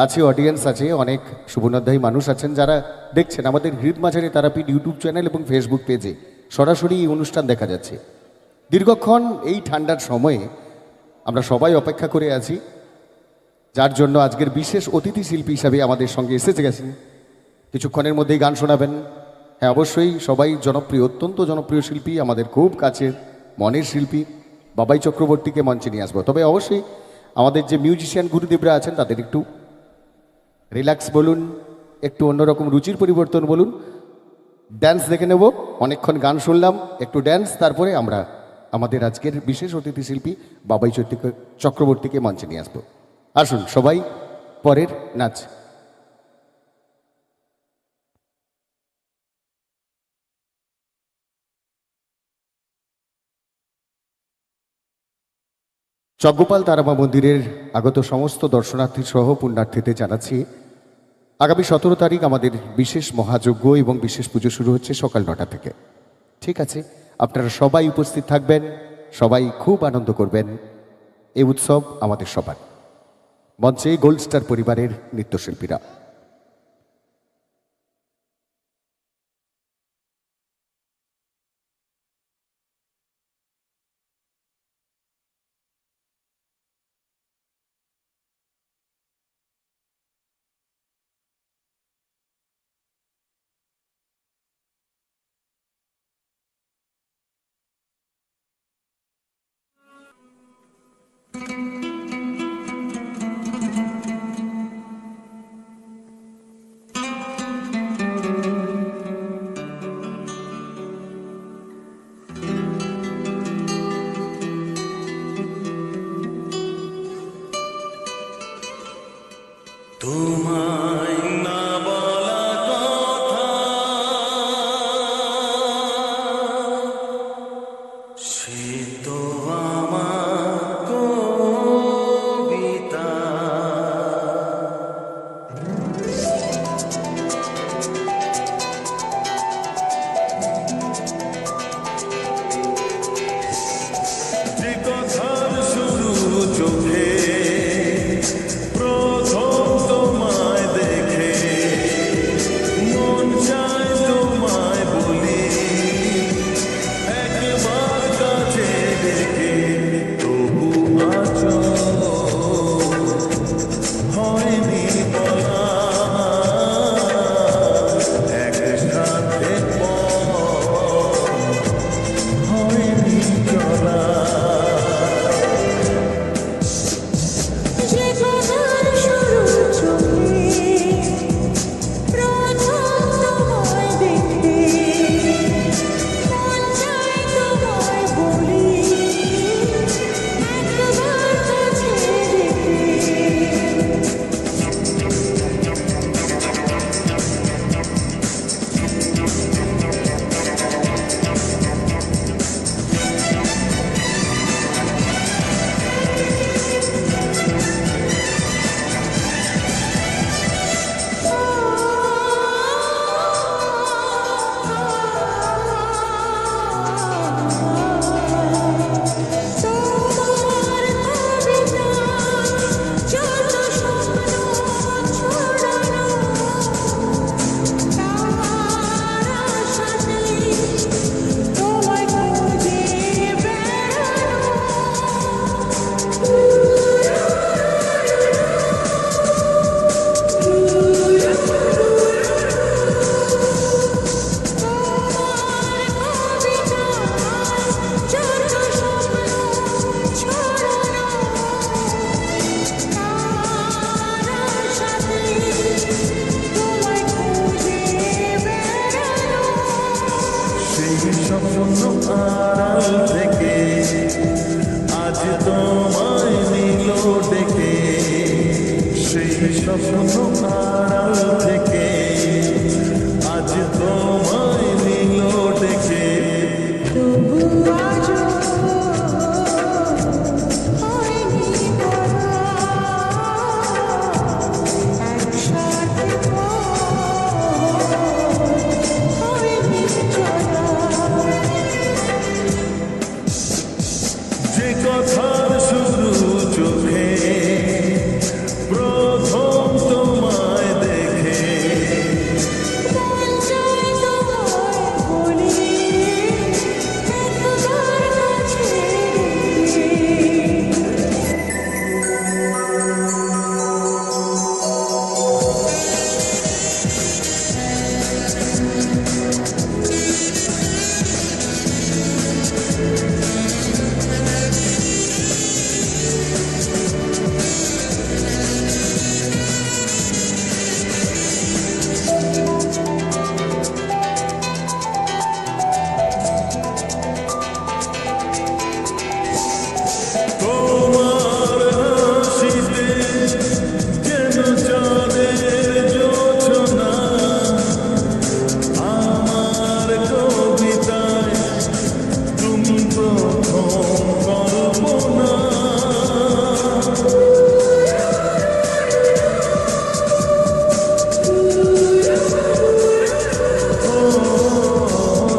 আছে, অডিয়েন্স আছে, অনেক শুভনোধ্যায়ী মানুষ আছেন যারা দেখছেন আমাদের হৃদ মাঝারি তারাপীঠ ইউটিউব চ্যানেল এবং ফেসবুক পেজে সরাসরি এই অনুষ্ঠান দেখা যাচ্ছে। দীর্ঘক্ষণ এই ঠান্ডার সময়ে আমরা সবাই অপেক্ষা করে আছি, যার জন্য আজকের বিশেষ অতিথি শিল্পী হিসাবে আমাদের সঙ্গে এসেছে গেছেন, কিছুক্ষণের মধ্যেই গান শোনাবেন। হ্যাঁ অবশ্যই সবাই জনপ্রিয়, অত্যন্ত জনপ্রিয় শিল্পী, আমাদের খুব কাছের মনের শিল্পী বাবাই চক্রবর্তীকে মঞ্চে নিয়ে আসবো। তবে অবশ্যই আমাদের যে মিউজিশিয়ান গুরুদেবরা আছেন তাদের একটু রিল্যাক্স বলুন, একটু অন্যরকম রুচির পরিবর্তন বলুন, ড্যান্স দেখে নেব। অনেকক্ষণ গান শুনলাম, একটু ড্যান্স, তারপরে আমরা আমাদের আজকের বিশেষ অতিথি শিল্পী বাবাই চক্রবর্তীকে মঞ্চে নিয়ে আসবো। আসুন সবাই পরের নাচ। যজ্ঞপাল তারামা মন্দিরের আগত সমস্ত দর্শনার্থী সহ পুণ্যার্থীদের জানাচ্ছি আগামী 17 তারিখ আমাদের বিশেষ মহাযজ্ঞ এবং বিশেষ পুজো শুরু হচ্ছে সকাল 9টা থেকে। ঠিক আছে, আপনারা সবাই উপস্থিত থাকবেন, সবাই খুব আনন্দ করবেন। এই উৎসব আমাদের সবার। মঞ্চে গোল্ড স্টার পরিবারের নৃত্যশিল্পীরা। তোমায় না বলা কথা সে তো আমার কবিতা। যে কথার শুরু চোখে প্রথম তোমায় দেখে আড়াল থেকে আজ তোমায় নিল ডেকে তবু আজও হয়নি বলা, একসাথে হয়নি চলা। যে কথার শুরু চোখে প্রথম তোমায় দেখে মন চায় তোমায় বলি, একবার কাছে ডেকে। তোমার হাসিতে যেন চাঁদের জোছনা আমার কবিতায় তুমি প্রথম কল্পনা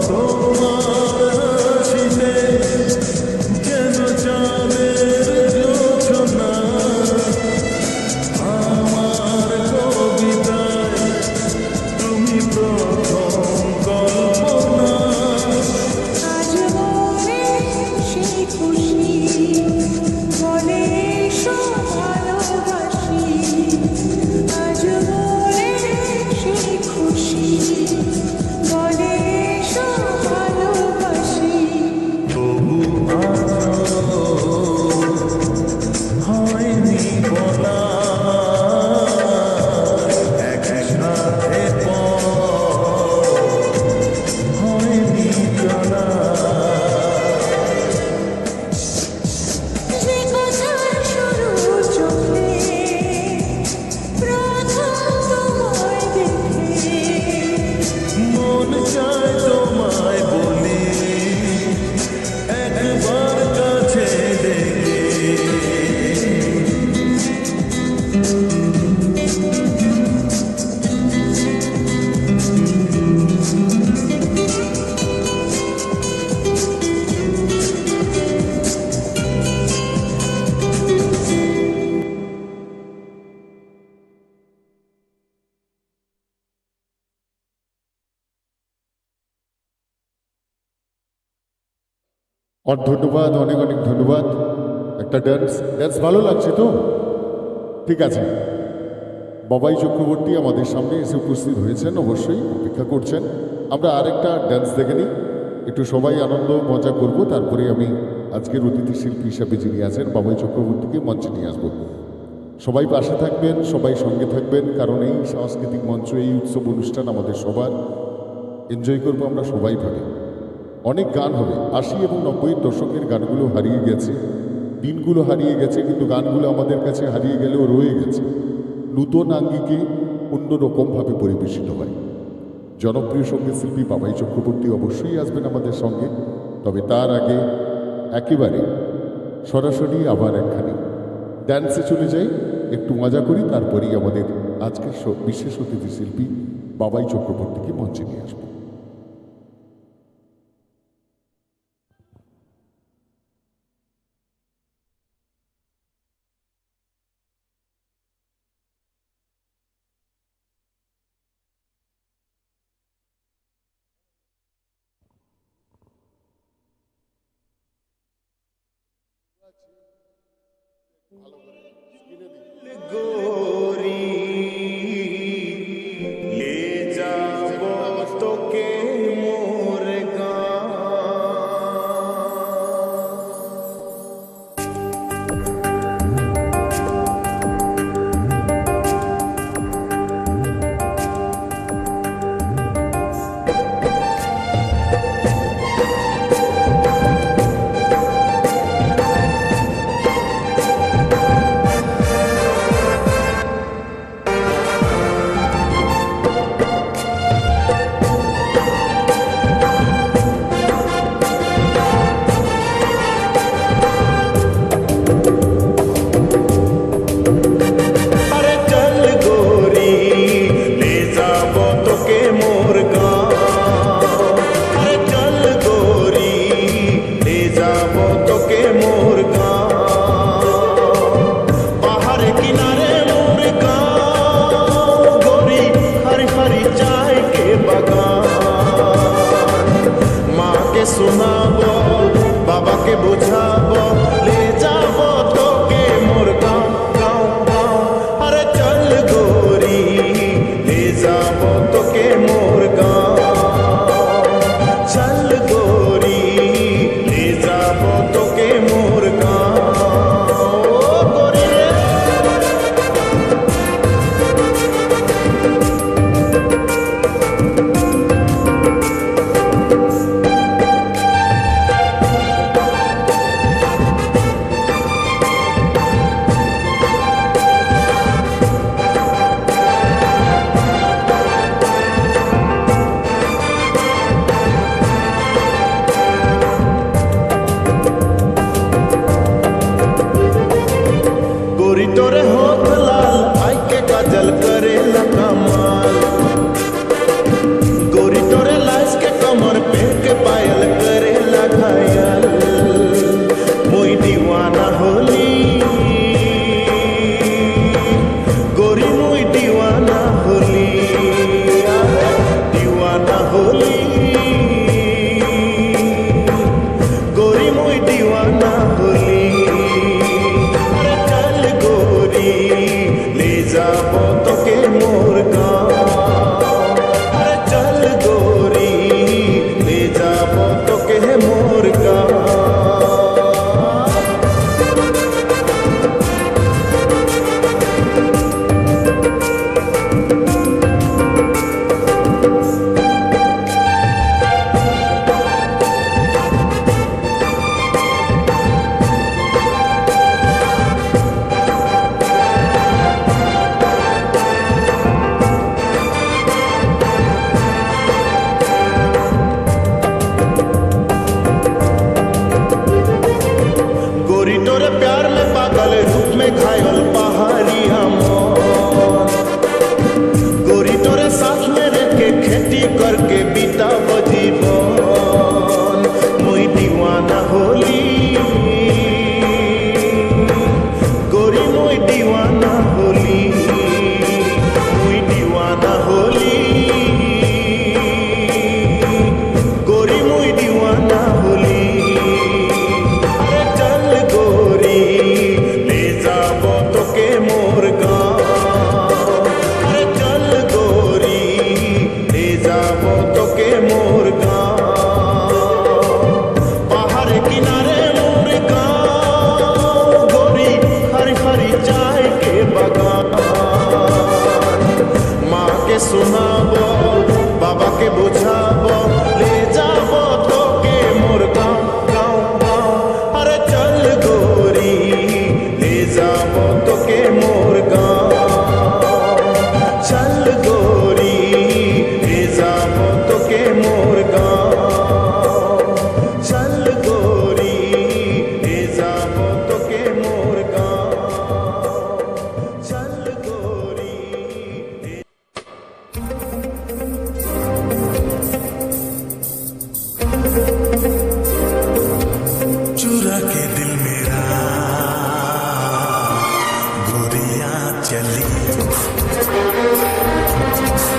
তোমার হাসিতে যেন চাঁদের জোছনা আমার কবিতায় তুমি প্রথম কল্পনা আজ মনে সেই খুশি, বলে সব ভালোবাসি। আজ মনে সেই খুশি, বলে সব ভালোবাসি। তবু আজও হয়নি বলা একসাথে হয়নি চলা যে কথার শুরু চোখে প্রথম তোমায় দেখে, মন চায় তোমায় বলি একবার কাছে ডেকে আর ধন্যবাদ, অনেক অনেক ধন্যবাদ। একটা ড্যান্স ড্যান্স ভালো লাগছে তো? ঠিক আছে, বাবাই চক্রবর্তী আমাদের সামনে এসে উপস্থিত হয়েছেন, অবশ্যই অপেক্ষা করছেন। আমরা আরেকটা ড্যান্স দেখে নিই, একটু সবাই আনন্দ মজা করব, তারপরে আমি আজকের অতিথি শিল্পী হিসাবে যিনি আছেন বাবাই চক্রবর্তীকে মঞ্চে নিয়ে আসবো। সবাই পাশে থাকবেন, সবাই সঙ্গে থাকবেন, কারণ এই সাংস্কৃতিক মঞ্চ, এই উৎসব অনুষ্ঠান আমাদের সবার। এনজয় করবো আমরা সবাই ভাবে। অনেক গান হবে, 80 এবং 90-এর দশকের গানগুলো হারিয়ে গেছে, দিনগুলো হারিয়ে গেছে, কিন্তু গানগুলো আমাদের কাছে হারিয়ে গেলেও রয়ে গেছে। নূতন আঙ্গিকে অন্যরকমভাবে পরিবেশিত হয়। জনপ্রিয় সঙ্গীত শিল্পী বাবাই চক্রবর্তী অবশ্যই আসবেন আমাদের সঙ্গে, তবে তার আগে একেবারে সরাসরি আবার একখানি ড্যান্সে চলে যাই, একটু মজা করি, তারপরেই আমাদের আজকের বিশেষ অতিথি শিল্পী বাবাই চক্রবর্তীকে মঞ্চে নিয়ে আসবো। गोरी ले जाबो तोके मोर गाँव। শোনাবো বাবাকে বোঝাবো লে যাবো তোকে মোর গাঁও গাঁও গাঁও আরে চল গোরি লে যাবো তোকে মোর গাঁও চল গোরি লে যাবো তোকে মোর গাঁও চল গোরি লে যাবো তোকে মোর গাঁও চল গোরি चुरा के दिल मेरा गोरियां चली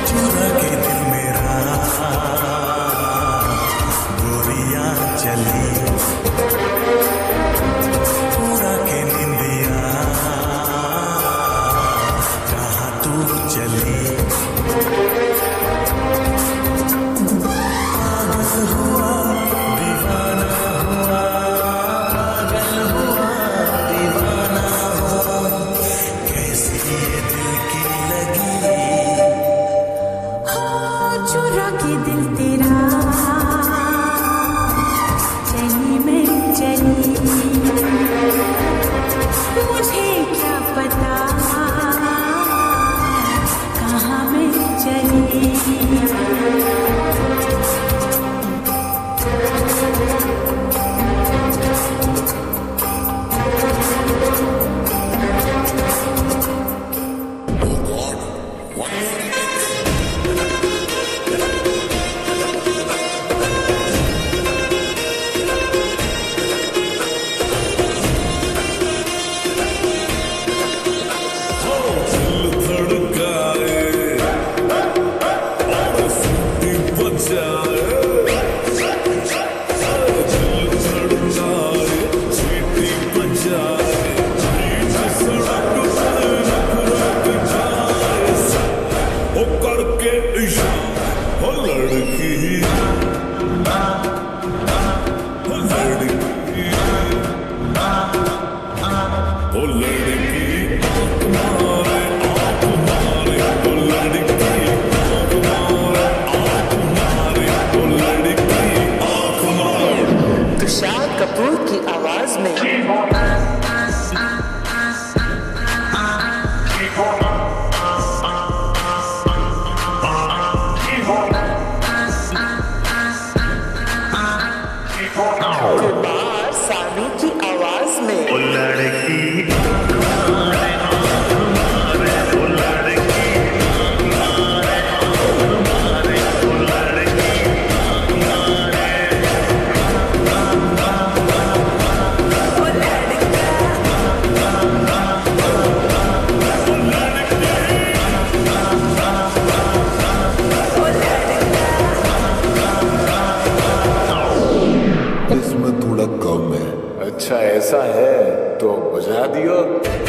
चुरा के दिल मेरा गोरियां चली पूरा के निंदिया कहाँ तू चली पागल हुआ दीवाना हुआ पागल हुआ दीवाना हुआ कैसी ये दिल की लगी चुरा के दिल तेरा चली मैं चली मुझे क्या पता कहाँ मैं चली दिल धड़काए और सीटी बजाए दिल धड़काए सीटी बजाए बीच सड़क पर रुक जाए ओ करके इशारा ओ लड़की ओ लड़की ओ लड़की आँख मारे ओ लड़की आँख मारे आँख मारे ओ लड़की आँख मारे तुषार कपूर की आवाज में कुमार सानू की आवाज में ओ लड़की इसमें थोड़ा कम है। अच्छा ऐसा है तो बुझा दियो। Okay.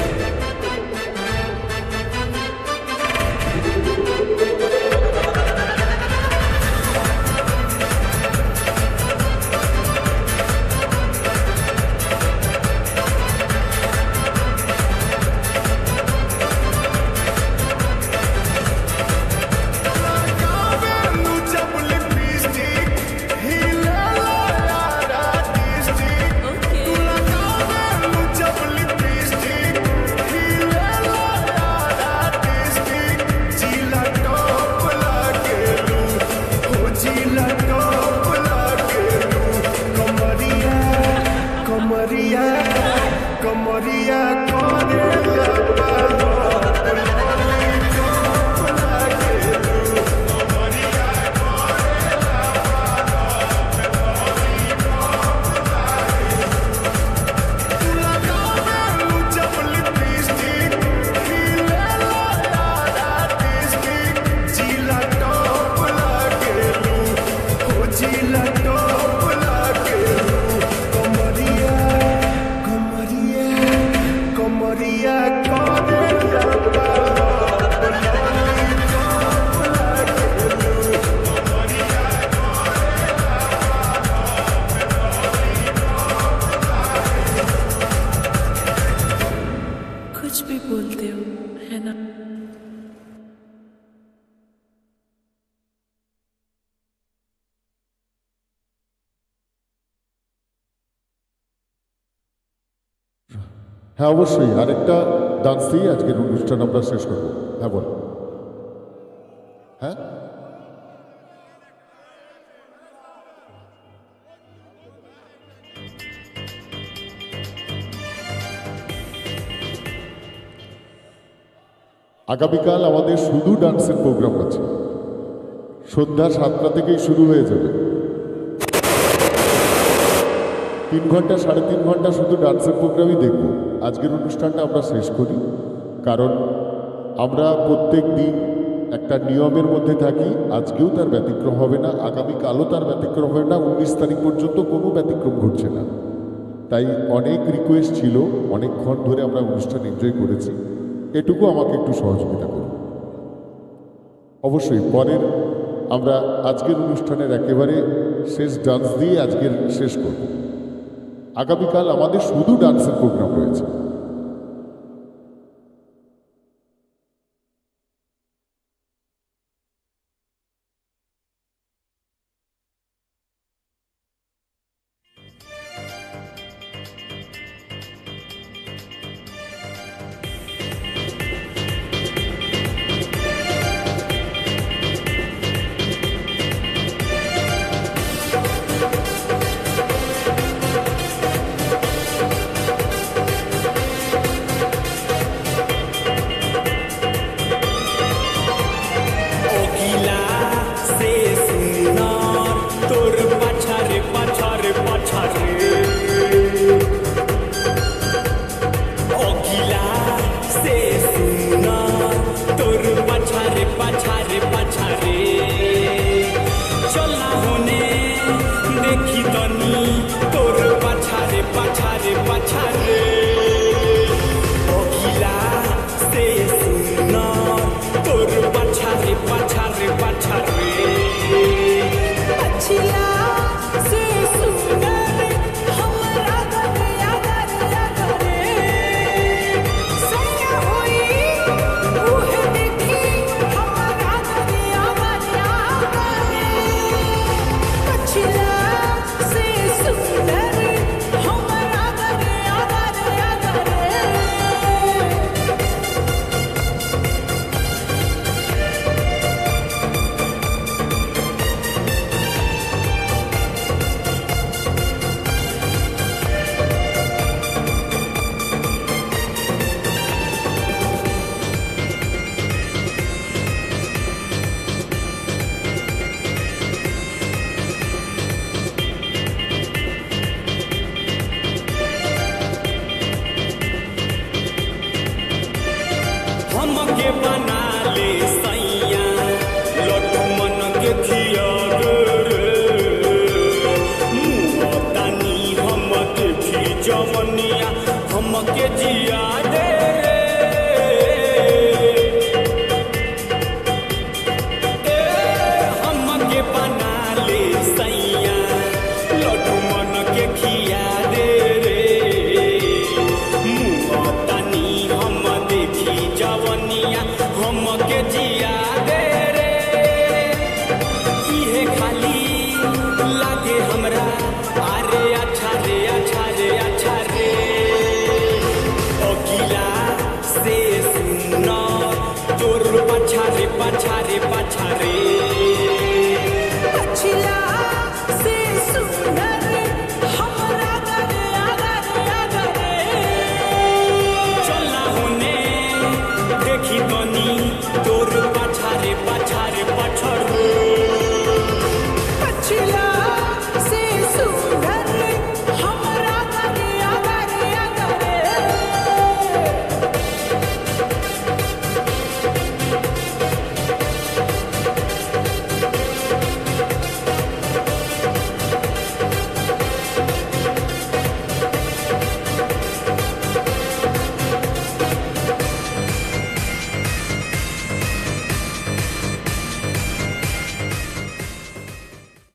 হ্যাঁ অবশ্যই, আরেকটা ডান্স দিয়ে আজকের অনুষ্ঠান আমরা শেষ করবো। হ্যাঁ বল। হ্যাঁ আগামীকাল আমাদের শুধু ডান্সের প্রোগ্রাম আছে, সন্ধ্যা 7টা থেকেই শুরু হয়ে যাবে। 3 ঘন্টা 3.5 ঘন্টা শুধু ডান্সের প্রোগ্রামই দেখব। আজকের অনুষ্ঠানটা আমরা শেষ করি, কারণ আমরা প্রত্যেক দিন একটা নিয়মের মধ্যে থাকি। আজকেও তার ব্যতিক্রম হবে না, আগামীকালও তার ব্যতিক্রম হবে না, 19 তারিখ পর্যন্ত কোনো ব্যতিক্রম ঘটছে না। তাই অনেক রিকোয়েস্ট ছিল, অনেকক্ষণ ধরে আমরা অনুষ্ঠান এনজয় করেছি, এটুকু আমাকে একটু সহযোগিতা করুন। অবশ্যই পরের আমরা আজকের অনুষ্ঠানের একেবারে শেষ ডান্স দিয়ে আজকের শেষ করব। আগামীকাল আমাদের শুধু ডান্সের প্রোগ্রাম রয়েছে।